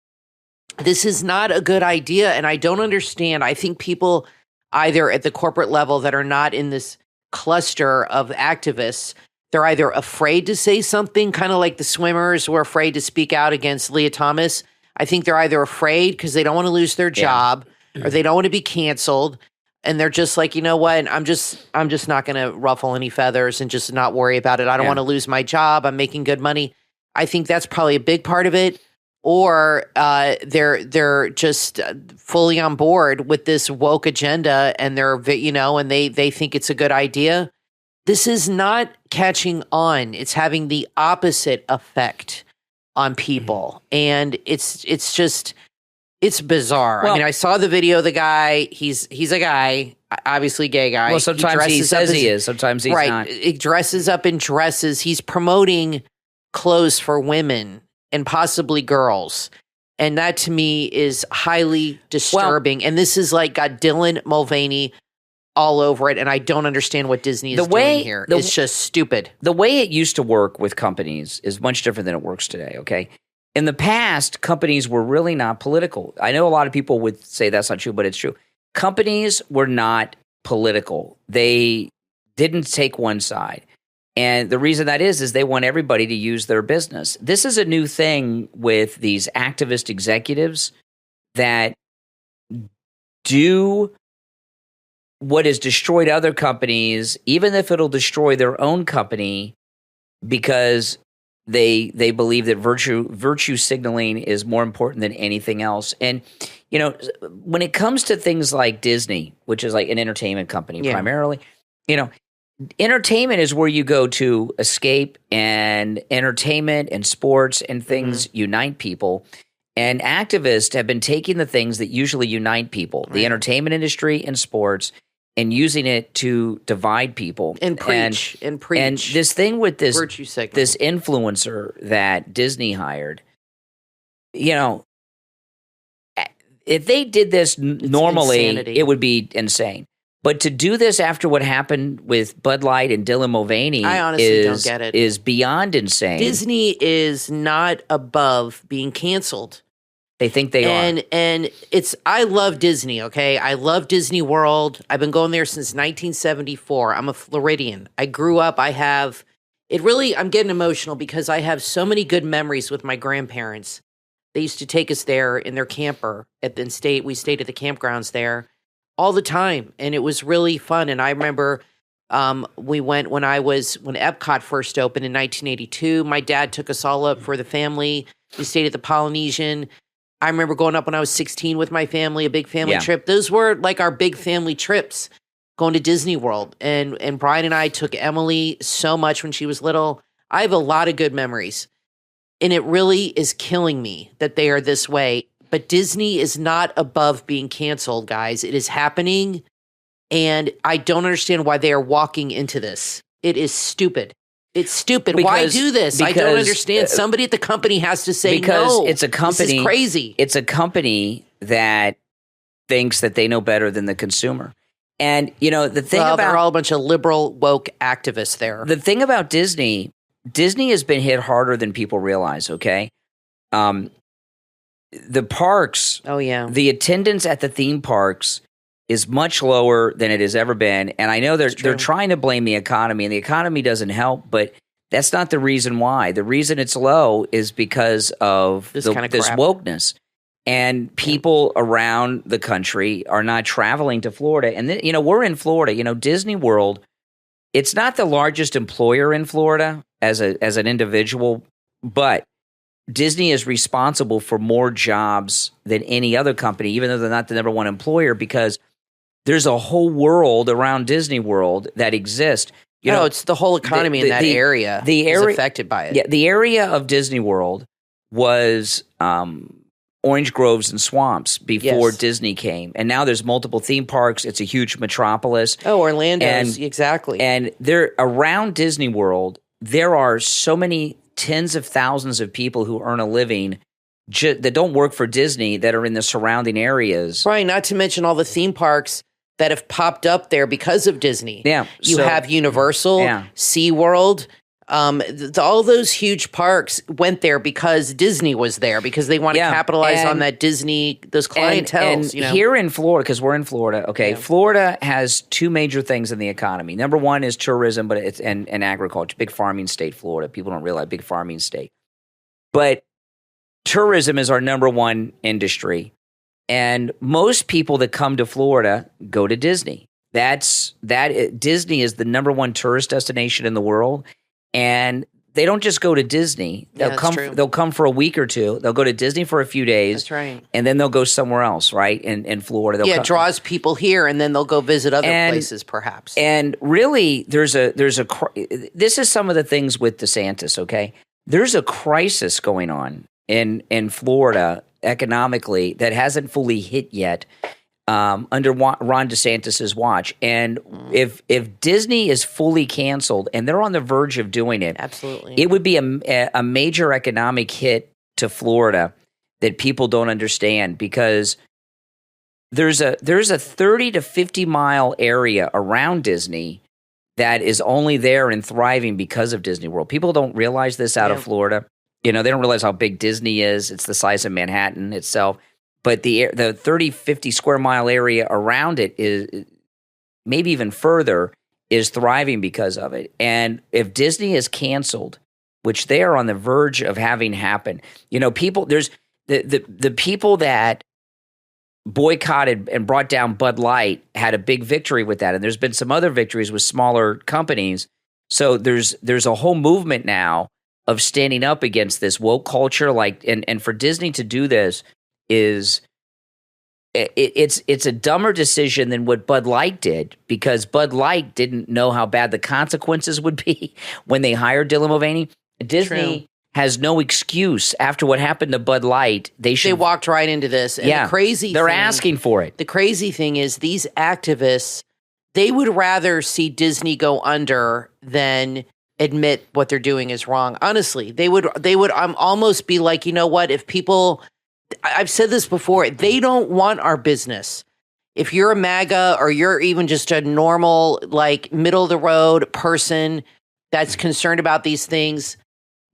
Speaker 3: This is not a good idea. And I don't understand. I think people either at the corporate level that are not in this cluster of activists, they're either afraid to say something, kind of like the swimmers were afraid to speak out against Leah Thomas. I think they're either afraid because they don't want to lose their job or they don't want to be canceled. And they're just like, you know what? I'm just not going to ruffle any feathers and just not worry about it. I don't want to lose my job. I'm making good money. I think that's probably a big part of it. Or they're just fully on board with this woke agenda, and and they think it's a good idea. This is not catching on. It's having the opposite effect on people, and it's bizarre. Well, I mean, I saw the video of the guy. He's a guy, obviously gay guy.
Speaker 2: Well, sometimes he says he is. Sometimes he's not.
Speaker 3: He dresses up in dresses. He's promoting clothes for women and possibly girls. And that to me is highly disturbing. And this is like got Dylan Mulvaney all over it. And I don't understand what Disney is doing here. It's just stupid.
Speaker 2: The way it used to work with companies is much different than it works today, okay? In the past, companies were really not political. I know a lot of people would say that's not true, but it's true. Companies were not political. They didn't take one side. And the reason that is they want everybody to use their business. This is a new thing with these activist executives that do what has destroyed other companies, even if it'll destroy their own company, because they believe that virtue signaling is more important than anything else. And, you know, when it comes to things like Disney, which is like an entertainment company primarily, you know, entertainment is where you go to escape, and entertainment and sports and things unite people. And activists have been taking the things that usually unite people, the entertainment industry and sports, and using it to divide people.
Speaker 3: And preach. And
Speaker 2: this thing with this
Speaker 3: influencer
Speaker 2: that Disney hired, you know, if they did this normally,
Speaker 3: insanity.
Speaker 2: It would be insane. But to do this after what happened with Bud Light and Dylan Mulvaney,
Speaker 3: I honestly don't get it.
Speaker 2: Is beyond insane.
Speaker 3: Disney is not above being canceled.
Speaker 2: They think they are.
Speaker 3: And I love Disney, okay? I love Disney World. I've been going there since 1974. I'm a Floridian. I grew up, I'm getting emotional because I have so many good memories with my grandparents. They used to take us there in their camper we stayed at the campgrounds there all the time, and it was really fun. And I remember we went when Epcot first opened in 1982. My dad took us all up for the family. We stayed at the Polynesian. I remember going up when I was 16 with my family, a big family trip. Those were like our big family trips, going to Disney World. And Brian and I took Emily so much when she was little. I have a lot of good memories. And it really is killing me that they are this way. But Disney is not above being canceled, guys. It is happening, and I don't understand why they are walking into this. It is stupid. It's stupid. Why do this? I don't understand. Somebody at the company has to say no.
Speaker 2: It's a company.
Speaker 3: This is crazy.
Speaker 2: It's a company that thinks that they know better than the consumer. And, you know, the thing about...
Speaker 3: they're all a bunch of liberal, woke activists there.
Speaker 2: The thing about Disney has been hit harder than people realize, okay? The parks, the attendance at the theme parks is much lower than it has ever been. And I know they're trying to blame the economy, and the economy doesn't help, but that's not the reason why. The reason it's low is because of this wokeness. And people around the country are not traveling to Florida. And, we're in Florida. Disney World, it's not the largest employer in Florida as an individual, but Disney is responsible for more jobs than any other company, even though they're not the number one employer, because there's a whole world around Disney World that exists.
Speaker 3: It's the whole economy in that area is affected by it.
Speaker 2: Yeah, the area of Disney World was orange groves and swamps before Disney came. And now there's multiple theme parks. It's a huge metropolis.
Speaker 3: Oh, Orlando, exactly.
Speaker 2: And there around Disney World, there are so many tens of thousands of people who earn a living that don't work for Disney that are in the surrounding areas.
Speaker 3: Right, not to mention all the theme parks that have popped up there because of Disney.
Speaker 2: Yeah.
Speaker 3: You have Universal, SeaWorld. All those huge parks went there because Disney was there, because they want to capitalize on that Disney, those clientels.
Speaker 2: And here in Florida, because we're in Florida, Florida has two major things in the economy. Number one is tourism, but it's and agriculture. Big farming state, Florida. People don't realize big farming state. But tourism is our number one industry. And most people that come to Florida go to Disney. Disney is the number one tourist destination in the world. And they don't just go to Disney. They'll come for a week or two. They'll go to Disney for a few days.
Speaker 3: That's right.
Speaker 2: And then they'll go somewhere else, right? In Florida.
Speaker 3: It draws people here, and then they'll go visit other places, perhaps.
Speaker 2: And really, this is some of the things with DeSantis, okay? There's a crisis going on in Florida economically that hasn't fully hit yet. Under Ron DeSantis's watch. And if Disney is fully canceled, and they're on the verge of doing it,
Speaker 3: absolutely,
Speaker 2: it would be a major economic hit to Florida that people don't understand, because there's a 30 to 50 mile area around Disney that is only there and thriving because of Disney World. People don't realize this out of Florida. They don't realize how big Disney is. It's the size of Manhattan itself. But the 30, 50 square mile area around it is maybe even further is thriving because of it. And if Disney is canceled, which they are on the verge of having happen, there's the people that boycotted and brought down Bud Light had a big victory with that. And there's been some other victories with smaller companies. So there's a whole movement now of standing up against this woke culture. And for Disney to do this, it's a dumber decision than what Bud Light did, because Bud Light didn't know how bad the consequences would be when they hired Dylan Mulvaney. Disney has no excuse after what happened to Bud Light. They
Speaker 3: walked right into this. And
Speaker 2: they're asking for it.
Speaker 3: The crazy thing is, these activists, they would rather see Disney go under than admit what they're doing is wrong. Honestly, they would almost be like, you know what, if people, I've said this before, they don't want our business. If you're a MAGA or you're even just a normal, middle of the road person that's concerned about these things,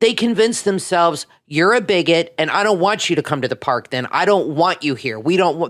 Speaker 3: they convince themselves you're a bigot and I don't want you to come to the park then. I don't want you here.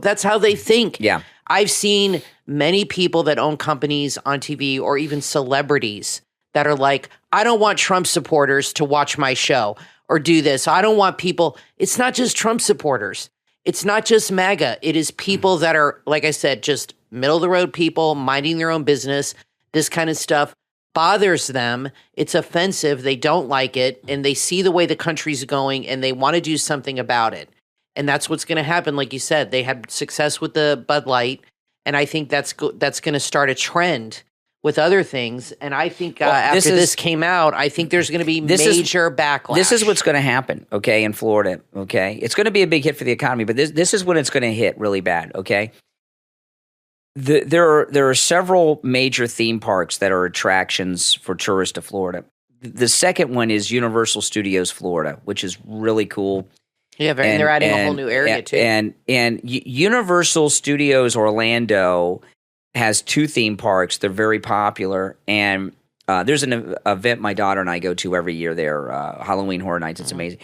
Speaker 3: That's how they think.
Speaker 2: Yeah.
Speaker 3: I've seen many people that own companies on TV, or even celebrities, that are like, I don't want Trump supporters to watch my show or do this. I don't want people. It's not just Trump supporters. It's not just MAGA. It is people that are, like I said, just middle of the road people minding their own business. This kind of stuff bothers them. It's offensive. They don't like it. And they see the way the country's going and they want to do something about it. And that's what's going to happen. Like you said, they had success with the Bud Light. And I think that's going to start a trend with other things. And I think after this came out, I think there's going to be major backlash.
Speaker 2: This is what's going to happen, okay, in Florida, okay? It's going to be a big hit for the economy, but this is when it's going to hit really bad, okay? There are several major theme parks that are attractions for tourists to Florida. The second one is Universal Studios Florida, which is really cool.
Speaker 3: Yeah, and they're adding a whole new area too.
Speaker 2: And Universal Studios Orlando has two theme parks. They're very popular. And there's an event my daughter and I go to every year there, Halloween Horror Nights. It's amazing.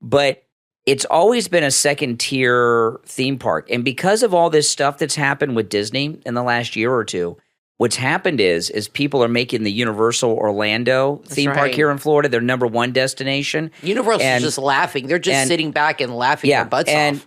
Speaker 2: But it's always been a second-tier theme park. And because of all this stuff that's happened with Disney in the last year or two, what's happened is people are making the Universal Orlando theme park here in Florida their number one destination.
Speaker 3: Universal's just laughing. They're just sitting back and laughing their butts off.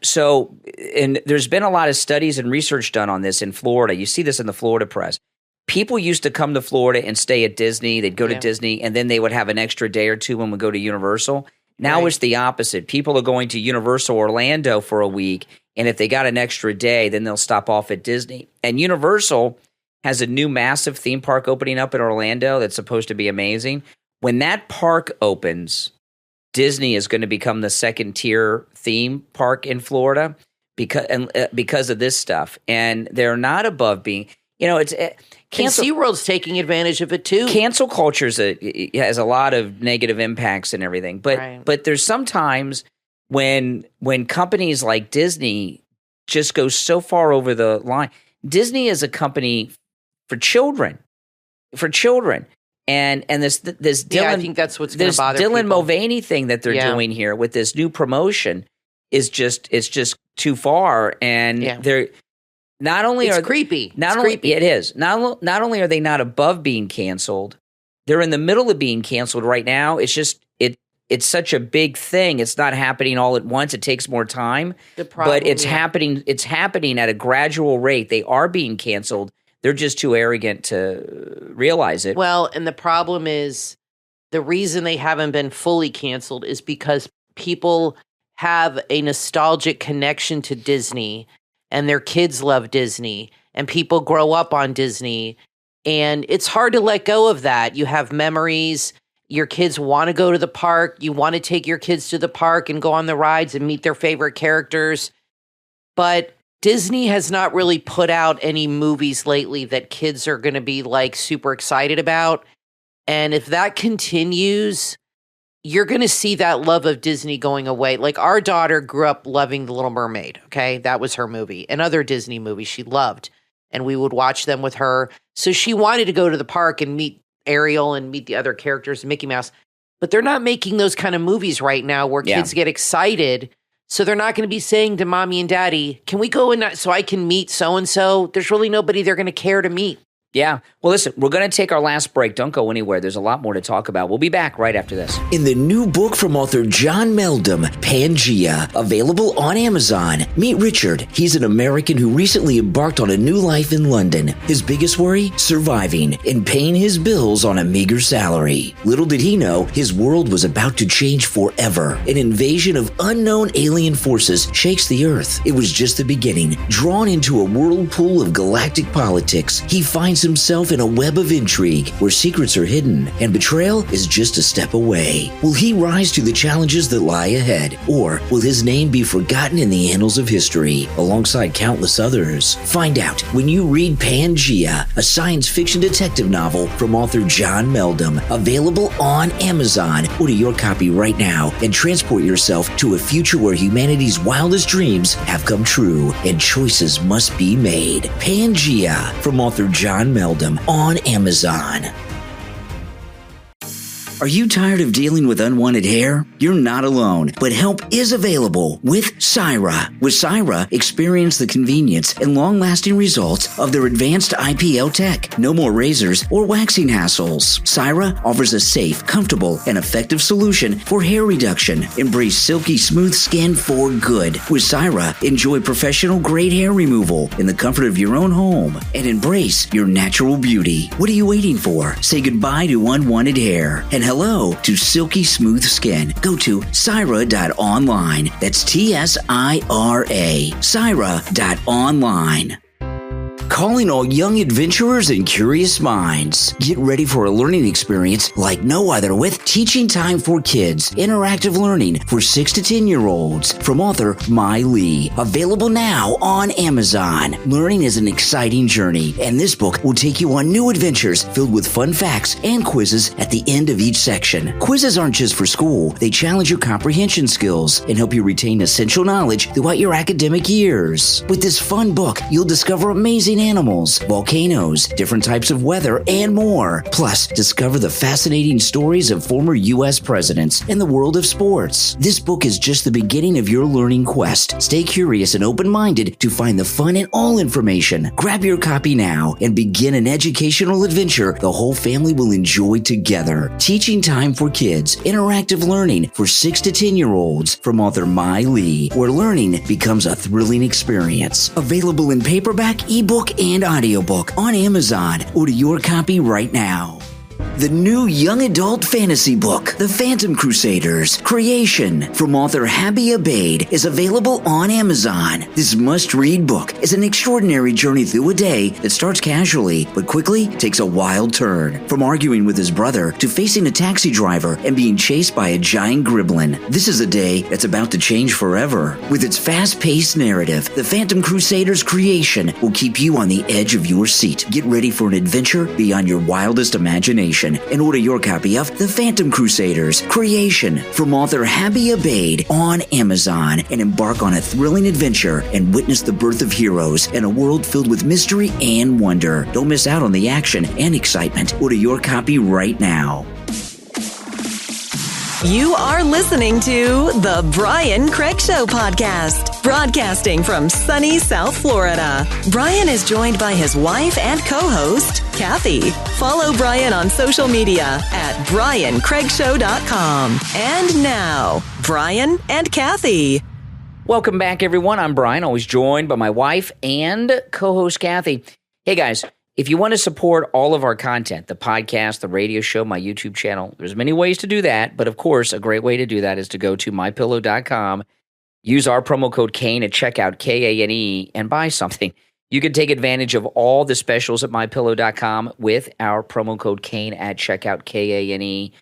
Speaker 2: And there's been a lot of studies and research done on this in Florida. You see this in the Florida press. People used to come to Florida and stay at Disney. They'd go to Disney, and then they would have an extra day or two when we go to Universal. Now it's the opposite. People are going to Universal Orlando for a week, and if they got an extra day, then they'll stop off at Disney. And Universal has a new massive theme park opening up in Orlando that's supposed to be amazing. When that park opens, Disney is going to become the second-tier theme park in Florida because of this stuff. And they're not above being – it's
Speaker 3: SeaWorld's taking advantage of it too.
Speaker 2: Cancel culture has a lot of negative impacts and everything, but there's sometimes when companies like Disney just go so far over the line. Disney is a company for children, and this Dylan.
Speaker 3: I think that's what's going to bother
Speaker 2: Dylan
Speaker 3: people.
Speaker 2: Mulvaney thing that they're doing here with this new promotion is just too far, and they're. Not only
Speaker 3: it's
Speaker 2: are
Speaker 3: creepy.
Speaker 2: It is. Not only are they not above being canceled, they're in the middle of being canceled right now. It's just it's such a big thing. It's not happening all at once. It takes more time. But it's happening. It's happening at a gradual rate. They are being canceled. They're just too arrogant to realize it.
Speaker 3: Well, and the problem is the reason they haven't been fully canceled is because people have a nostalgic connection to Disney. And their kids love Disney, and people grow up on Disney, and it's hard to let go of that. You have memories. Your kids want to go to the park. You want to take your kids to the park and go on the rides and meet their favorite characters. But Disney has not really put out any movies lately that kids are going to be like super excited about. And if that continues, you're going to see that love of Disney going away. Like our daughter grew up loving The Little Mermaid, okay? That was her movie. And other Disney movies she loved. And we would watch them with her. So she wanted to go to the park and meet Ariel and meet the other characters, Mickey Mouse. But they're not making those kind of movies right now where kids get excited. So they're not going to be saying to mommy and daddy, can we go in so I can meet so-and-so? There's really nobody they're going to care to meet.
Speaker 2: Yeah. Well, listen, we're going to take our last break. Don't go anywhere. There's a lot more to talk about. We'll be back right after this.
Speaker 6: In the new book from author John Meldum, Pangea, available on Amazon, meet Richard. He's an American who recently embarked on a new life in London. His biggest worry? Surviving and paying his bills on a meager salary. Little did he know, his world was about to change forever. An invasion of unknown alien forces shakes the Earth. It was just the beginning. Drawn into a whirlpool of galactic politics, he finds himself in a web of intrigue where secrets are hidden and betrayal is just a step away. Will he rise to the challenges that lie ahead, or will his name be forgotten in the annals of history alongside countless others? Find out when you read Pangea, a science fiction detective novel from author John Meldum, available on Amazon. Order your copy right now and transport yourself to a future where humanity's wildest dreams have come true and choices must be made. Pangea from author John Meldum on Amazon. Are you tired of dealing with unwanted hair? You're not alone, but help is available with Syra. With Syra, experience the convenience and long-lasting results of their advanced IPL tech. No more razors or waxing hassles. Syra offers a safe, comfortable, and effective solution for hair reduction. Embrace silky smooth skin for good. With Syra, enjoy professional-grade hair removal in the comfort of your own home and embrace your natural beauty. What are you waiting for? Say goodbye to unwanted hair and hello to silky smooth skin. Go to Syra.online. That's TSIRA. Syra.online. Calling all young adventurers and curious minds. Get ready for a learning experience like no other with Teaching Time for Kids, interactive learning for 6 to 10-year-olds from author Mai Lee. Available now on Amazon. Learning is an exciting journey, and this book will take you on new adventures filled with fun facts and quizzes at the end of each section. Quizzes aren't just for school. They challenge your comprehension skills and help you retain essential knowledge throughout your academic years. With this fun book, you'll discover amazing interesting animals, volcanoes, different types of weather, and more. Plus, discover the fascinating stories of former U.S. presidents and the world of sports. This book is just the beginning of your learning quest. Stay curious and open-minded to find the fun in all information. Grab your copy now and begin an educational adventure the whole family will enjoy together. Teaching Time for Kids, interactive learning for 6 to 10-year-olds from author Mai Lee, where learning becomes a thrilling experience. Available in paperback, ebook, and audiobook on Amazon. Order your copy right now. The new young adult fantasy book, The Phantom Crusaders, Creation, from author Habi Abaid, is available on Amazon. This must-read book is an extraordinary journey through a day that starts casually, but quickly takes a wild turn. From arguing with his brother to facing a taxi driver and being chased by a giant gremlin, this is a day that's about to change forever. With its fast-paced narrative, The Phantom Crusaders, Creation will keep you on the edge of your seat. Get ready for an adventure beyond your wildest imagination. And order your copy of The Phantom Crusaders, Creation, from author Habi Abaid on Amazon, and embark on a thrilling adventure and witness the birth of heroes in a world filled with mystery and wonder. Don't miss out on the action and excitement. Order your copy right now.
Speaker 1: You are listening to the Brian Craig Show podcast, broadcasting from sunny South Florida. Brian is joined by his wife and co-host, Kathy. Follow Brian on social media at briancraigshow.com. And now, Brian and Kathy.
Speaker 2: Welcome back, everyone. I'm Brian, always joined by my wife and co-host, Kathy. Hey, guys. If you want to support all of our content, the podcast, the radio show, my YouTube channel, there's many ways to do that. But of course, a great way to do that is to go to mypillow.com, use our promo code Kane at checkout, Kane, and buy something. You can take advantage of all the specials at mypillow.com with our promo code Kane at checkout, Kane.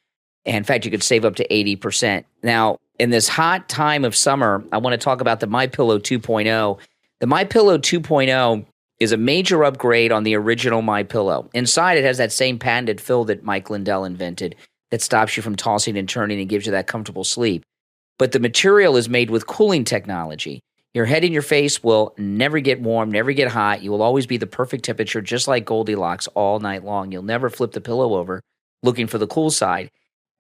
Speaker 2: And in fact, you could save up to 80%. Now, in this hot time of summer, I want to talk about the MyPillow 2.0. The MyPillow 2.0 is a major upgrade on the original MyPillow. Inside, it has that same patented fill that Mike Lindell invented that stops you from tossing and turning and gives you that comfortable sleep. But the material is made with cooling technology. Your head and your face will never get warm, never get hot. You will always be the perfect temperature, just like Goldilocks, all night long. You'll never flip the pillow over looking for the cool side.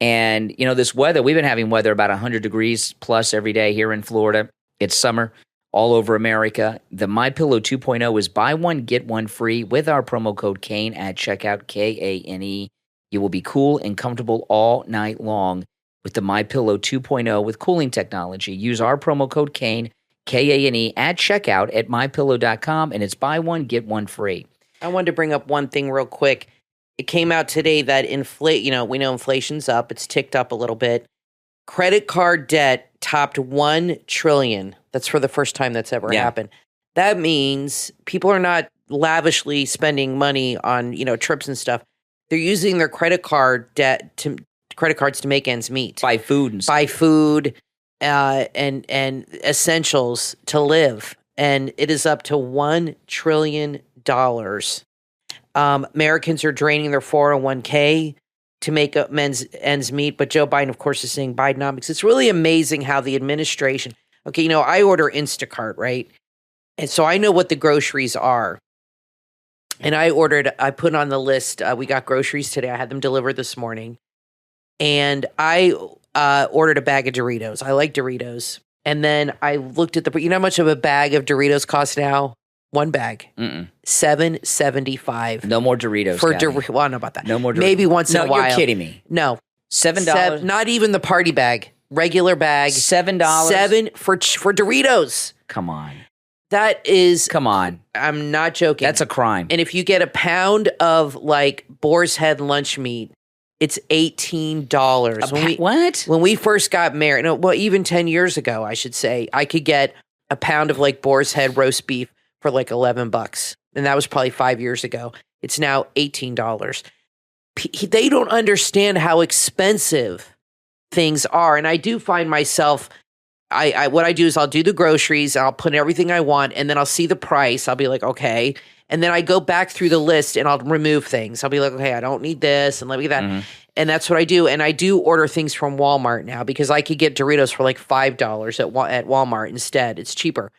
Speaker 2: And, you know, this weather, we've been having weather about 100 degrees plus every day here in Florida. It's summer all over America. The MyPillow 2.0 is buy one, get one free with our promo code Kane at checkout, Kane. You will be cool and comfortable all night long with the MyPillow 2.0 with cooling technology. Use our promo code Kane, Kane, at checkout at mypillow.com, and it's buy one, get one free.
Speaker 3: I wanted to bring up one thing real quick. It came out today that we know inflation's up. It's ticked up a little bit. Credit card debt topped $1 trillion. That's for the first time that's ever happened. That means people are not lavishly spending money on, trips and stuff. They're using their credit cards to make ends meet.
Speaker 2: Buy food and stuff.
Speaker 3: Buy food and essentials to live. And it is up to $1 trillion. Americans are draining their 401k to make up ends meet. But Joe Biden, of course, is saying Bidenomics. It's really amazing how the administration, I order Instacart, right? And so I know what the groceries are. And I put on the list, we got groceries today. I had them delivered this morning. And I ordered a bag of Doritos. I like Doritos. And then I looked at you know how much of a bag of Doritos costs now? One bag, $7.75.
Speaker 2: No more Doritos.
Speaker 3: Well, I don't know about that.
Speaker 2: No more Doritos.
Speaker 3: Maybe once in a while.
Speaker 2: No, you're kidding me.
Speaker 3: No,
Speaker 2: $7.
Speaker 3: Not even the party bag. Regular bag.
Speaker 2: $7.
Speaker 3: $7 for Doritos.
Speaker 2: Come on.
Speaker 3: That is.
Speaker 2: Come on.
Speaker 3: I'm not joking.
Speaker 2: That's a crime.
Speaker 3: And if you get a pound of boar's head lunch meat, it's $18.
Speaker 2: What?
Speaker 3: When we first got married, even 10 years ago, I should say, I could get a pound of boar's head roast beef for $11. And that was probably 5 years ago. It's now $18. They don't understand how expensive things are. And I do find myself, what I do is I'll do the groceries, I'll put everything I want, and then I'll see the price. I'll be like, okay. And then I go back through the list and I'll remove things. I'll be like, okay, I don't need this and let me get that. Mm-hmm. And that's what I do. And I do order things from Walmart now because I could get Doritos for $5 at Walmart instead. It's cheaper.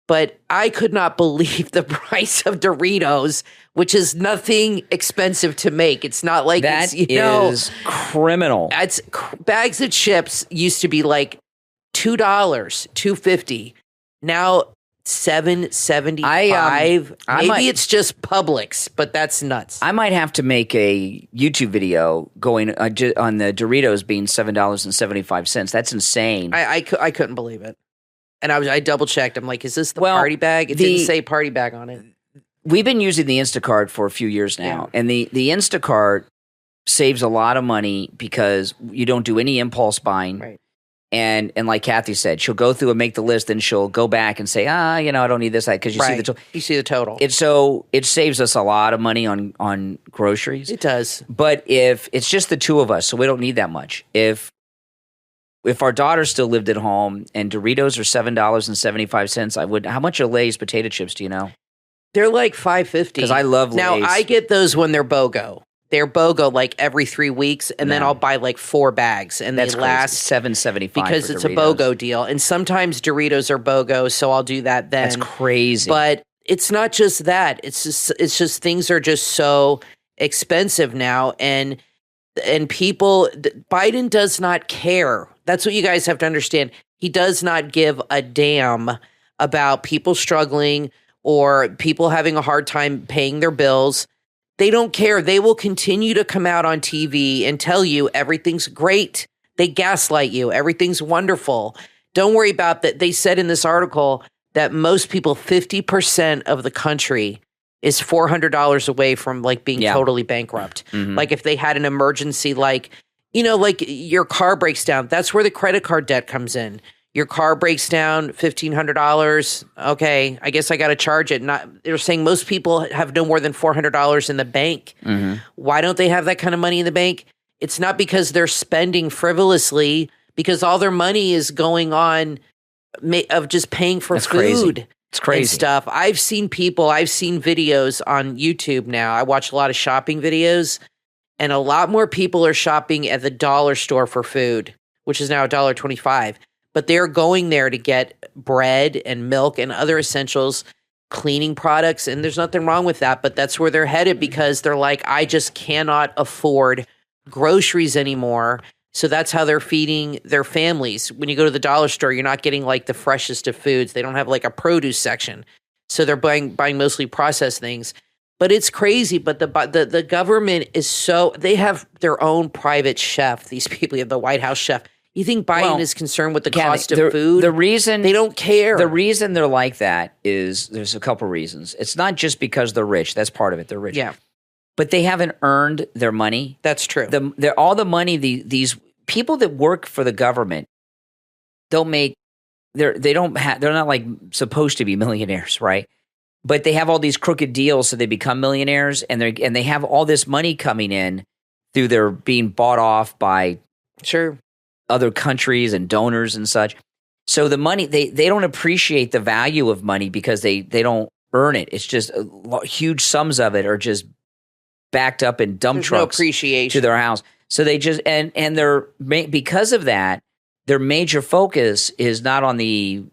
Speaker 3: But I could not believe the price of Doritos, which is nothing expensive to make. It's not like
Speaker 2: that is criminal.
Speaker 3: It's bags of chips used to be like $2, $2.50. Now $7.75. Maybe it's just Publix, but that's nuts.
Speaker 2: I might have to make a YouTube video going on the Doritos being $7.75. That's insane.
Speaker 3: I couldn't believe it. And I double checked. I'm like, is this the party bag? It didn't say party bag on it.
Speaker 2: We've been using the Instacart for a few years now. Yeah. And the Instacart saves a lot of money because you don't do any impulse buying.
Speaker 3: Right.
Speaker 2: And like Kathy said, she'll go through and make the list, and she'll go back and say, I don't need this, because you see the total.
Speaker 3: You see the total.
Speaker 2: It saves us a lot of money on groceries.
Speaker 3: It does.
Speaker 2: But if it's just the two of us, so we don't need that much. If our daughter still lived at home and Doritos are $7.75, I would. How much are Lay's potato chips? Do you know?
Speaker 3: They're like $5.50.
Speaker 2: Because I love Lay's.
Speaker 3: Now I get those when they're BOGO. They're BOGO like every 3 weeks, and then I'll buy like 4 bags, and they last
Speaker 2: $7.75
Speaker 3: because it's
Speaker 2: Doritos.
Speaker 3: A BOGO deal. And sometimes Doritos are BOGO, so I'll do that then.
Speaker 2: That's crazy.
Speaker 3: But it's not just that. It's just things are just so expensive now, and people. Biden does not care. That's what you guys have to understand. He does not give a damn about people struggling or people having a hard time paying their bills. They don't care. They will continue to come out on TV and tell you everything's great. They gaslight you. Everything's wonderful. Don't worry about that. They said in this article that most people, 50% of the country is $400 away from like being totally bankrupt. Mm-hmm. Like if they had an emergency, like your car breaks down, that's where the credit card debt comes in. Your car breaks down, $1,500. Okay, I guess I got to charge it. They're saying most people have no more than $400 in the bank. Mm-hmm. Why don't they have that kind of money in the bank? It's not because they're spending frivolously, because all their money is going on of just paying for food.
Speaker 2: Crazy. It's crazy.
Speaker 3: And stuff. I've seen videos on YouTube now. I watch a lot of shopping videos, and a lot more people are shopping at the dollar store for food, which is now $1.25. But they're going there to get bread and milk and other essentials, cleaning products, and there's nothing wrong with that, but that's where they're headed because they're like, I just cannot afford groceries anymore. So that's how they're feeding their families. When you go to the dollar store, you're not getting like the freshest of foods. They don't have like a produce section. So they're buying mostly processed things. But it's crazy. But the government is they have their own private chef. These people have the White House chef. You think Biden is concerned with the cost of food?
Speaker 2: The reason
Speaker 3: they don't care.
Speaker 2: The reason they're like that is there's a couple reasons. It's not just because they're rich. That's part of it. They're rich.
Speaker 3: Yeah.
Speaker 2: But they haven't earned their money.
Speaker 3: That's true.
Speaker 2: All the money these people that work for the government don't make. They're not like supposed to be millionaires, right? But they have all these crooked deals, so they become millionaires, and they have all this money coming in through their being bought off by other countries and donors and such. So the money they don't appreciate the value of money because they don't earn it. It's just huge sums of it are just backed up in dump trucks
Speaker 3: no appreciation
Speaker 2: to their house. So they just and they're because of that, their major focus is not on the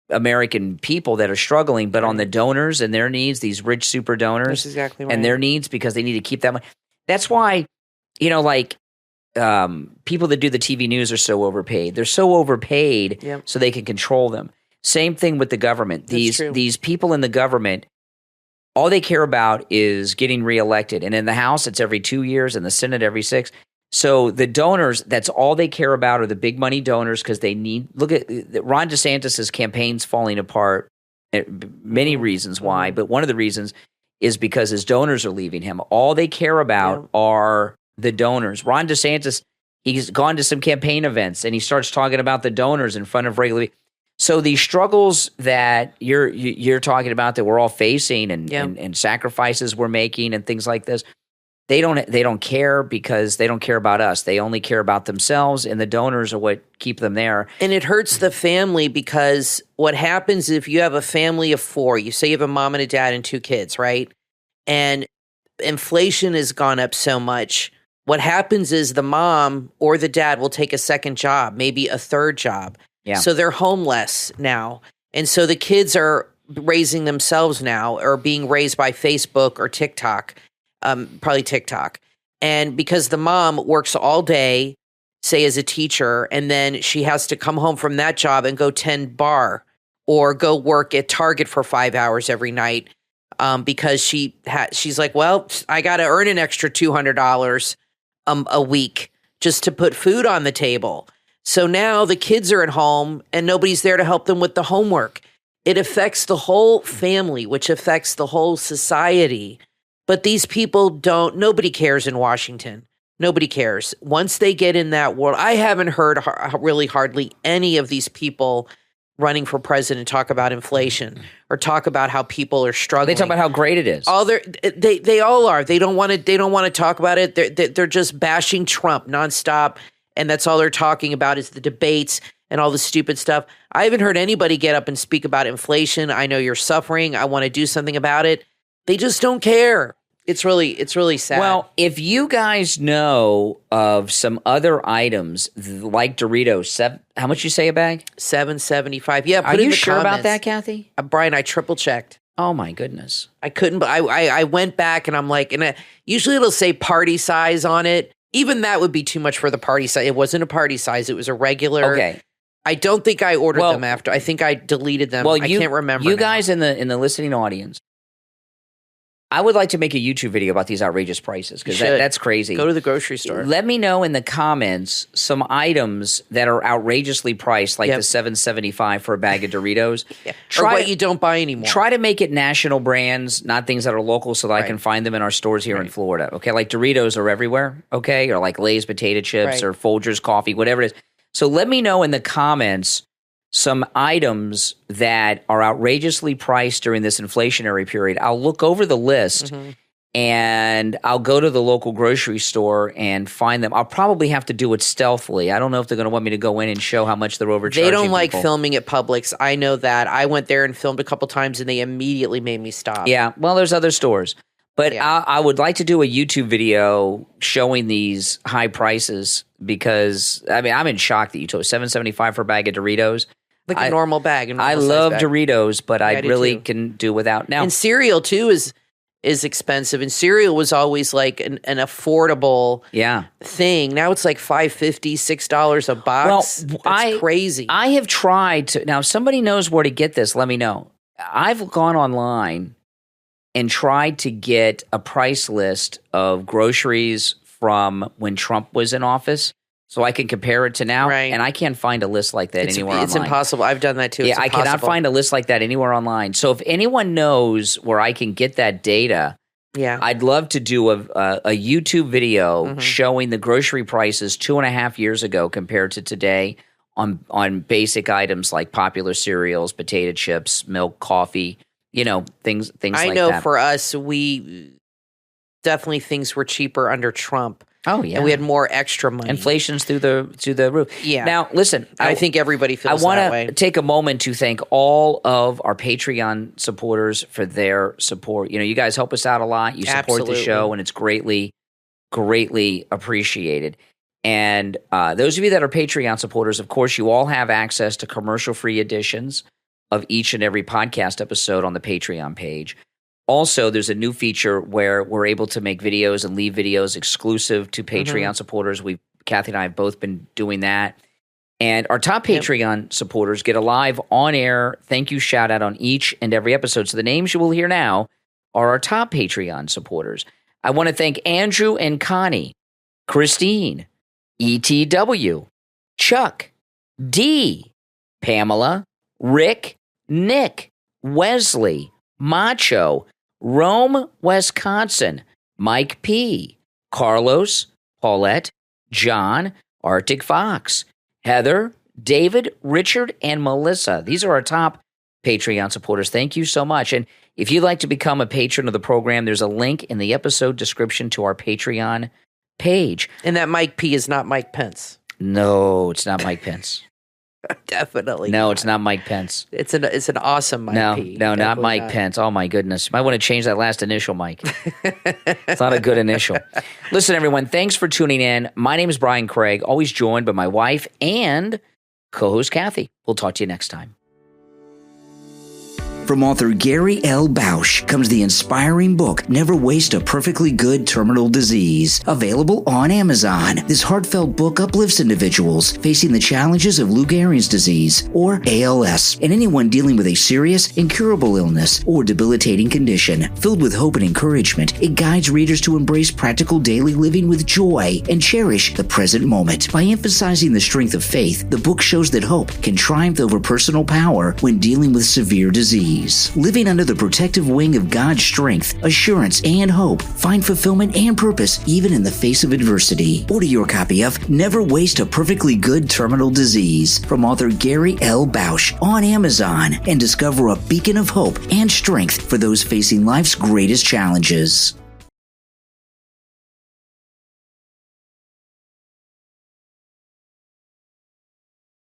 Speaker 2: American people that are struggling, but on the donors and their needs, these rich super donors.
Speaker 3: That's exactly right.
Speaker 2: And their needs because they need to keep that money. That's why, people that do the TV news are so overpaid. They're so overpaid so they can control them. Same thing with the government. These people in the government, all they care about is getting reelected. And in the House, it's every 2 years, and the Senate every 6. So the donors, that's all they care about are the big money donors because they need – look at Ron DeSantis' campaign's falling apart. Many reasons why, but one of the reasons is because his donors are leaving him. All they care about are the donors. Ron DeSantis, he's gone to some campaign events, and he starts talking about the donors in front of regular – so these struggles that you're talking about that we're all facing and sacrifices we're making and things like this, they don't care because they don't care about us. They only care about themselves, and the donors are what keep them there.
Speaker 3: And it hurts the family because what happens if you have a family of 4, you say you have a mom and a dad and 2 kids, right? And inflation has gone up so much. What happens is the mom or the dad will take a second job, maybe a third job. Yeah. So they're homeless now. And so the kids are raising themselves now or being raised by Facebook or TikTok, probably TikTok. And because the mom works all day, say as a teacher, and then she has to come home from that job and go tend bar or go work at Target for 5 hours every night because she's like, well, I got to earn an extra $200 a week just to put food on the table. So now the kids are at home and nobody's there to help them with the homework. It affects the whole family, which affects the whole society. But these people nobody cares in Washington. Nobody cares. Once they get in that world, I haven't heard really hardly any of these people running for president talk about inflation or talk about how people are struggling.
Speaker 2: They talk about how great it is.
Speaker 3: They all are. They don't want to talk about it. They're just bashing Trump nonstop. And that's all they're talking about is the debates and all the stupid stuff. I haven't heard anybody get up and speak about inflation. I know you're suffering. I want to do something about it. They just don't care. It's really sad.
Speaker 2: Well, if you guys know of some other items like Doritos, how much you say a bag?
Speaker 3: $7.75. Yeah,
Speaker 2: are you sure about that, Kathy?
Speaker 3: Brian, I triple checked.
Speaker 2: Oh my goodness,
Speaker 3: I couldn't. But I went back and I'm like, usually it'll say party size on it. Even that would be too much for the party size. It wasn't a party size. It was a regular.
Speaker 2: Okay.
Speaker 3: I don't think I ordered them after. I think I deleted them. I can't remember.
Speaker 2: You guys in the listening audience, I would like to make a YouTube video about these outrageous prices because that's crazy.
Speaker 3: Go to the grocery store.
Speaker 2: Let me know in the comments some items that are outrageously priced, like the $7.75 for a bag of Doritos.
Speaker 3: Or what you don't buy anymore.
Speaker 2: Try to make it national brands, not things that are local, so that I can find them in our stores here in Florida. Okay, like Doritos are everywhere. Okay, or like Lay's potato chips or Folgers coffee, whatever it is. So let me know in the comments some items that are outrageously priced during this inflationary period. I'll look over the list and I'll go to the local grocery store and find them. I'll probably have to do it stealthily. I don't know if they're going to want me to go in and show how much they're overcharging.
Speaker 3: They don't like filming at Publix. I know that. I went there and filmed a couple times and they immediately made me stop.
Speaker 2: Yeah, well, there's other stores. But I would like to do a YouTube video showing these high prices because, I mean, I'm in shock that you told $7.75 for a bag of Doritos.
Speaker 3: Like a normal bag.
Speaker 2: I love Doritos, but I really can do without now.
Speaker 3: And cereal, too, is expensive. And cereal was always like an affordable thing. Now it's like $5.50, $6 a box. Well, that's crazy.
Speaker 2: I have tried to – now, if somebody knows where to get this, let me know. I've gone online and tried to get a price list of groceries from when Trump was in office so I can compare it to now.
Speaker 3: Right.
Speaker 2: And I can't find a list like that anywhere online.
Speaker 3: It's impossible. I've done that too.
Speaker 2: Yeah, I cannot find a list like that anywhere online. So if anyone knows where I can get that data, I'd love to do a YouTube video showing the grocery prices 2.5 years ago compared to today on basic items like popular cereals, potato chips, milk, coffee, things like that.
Speaker 3: I know for us, we definitely things were cheaper under Trump.
Speaker 2: Oh yeah,
Speaker 3: and we had more extra money.
Speaker 2: Inflation's through the roof.
Speaker 3: Yeah.
Speaker 2: Now listen,
Speaker 3: I think everybody feels that way.
Speaker 2: I want to take a moment to thank all of our Patreon supporters for their support. You guys help us out a lot. You support the show, and it's greatly, greatly appreciated. And those of you that are Patreon supporters, of course, you all have access to commercial-free editions of each and every podcast episode on the Patreon page. Also, there's a new feature where we're able to make videos and leave videos exclusive to Patreon supporters. Kathy and I have both been doing that. And our top Patreon supporters get a live on-air thank you shout-out on each and every episode. So the names you will hear now are our top Patreon supporters. I want to thank Andrew and Connie, Christine, ETW, Chuck, D, Pamela, Rick, Nick, Wesley, Macho, Rome, Wisconsin, Mike P, Carlos, Paulette, John, Arctic Fox, Heather, David, Richard, and Melissa. These are our top Patreon supporters. Thank you so much. And if you'd like to become a patron of the program, there's a link in the episode description to our Patreon page.
Speaker 3: And that Mike P is not Mike Pence.
Speaker 2: No, it's not Mike Pence.
Speaker 3: Definitely.
Speaker 2: No, it's not Mike Pence.
Speaker 3: It's an awesome Mike P.
Speaker 2: No, not Mike Pence. Oh my goodness. Might want to change that last initial, Mike. It's not a good initial. Listen, everyone, thanks for tuning in. My name is Brian Craig, always joined by my wife and co-host Kathy. We'll talk to you next time.
Speaker 6: From author Gary L. Bausch comes the inspiring book, Never Waste a Perfectly Good Terminal Disease, available on Amazon. This heartfelt book uplifts individuals facing the challenges of Lou Gehrig's disease, or ALS, and anyone dealing with a serious, incurable illness or debilitating condition. Filled with hope and encouragement, it guides readers to embrace practical daily living with joy and cherish the present moment. By emphasizing the strength of faith, the book shows that hope can triumph over personal power when dealing with severe disease. Living under the protective wing of God's strength, assurance, and hope, find fulfillment and purpose even in the face of adversity. Order your copy of Never Waste a Perfectly Good Terminal Disease from author Gary L. Bausch on Amazon and discover a beacon of hope and strength for those facing life's greatest challenges.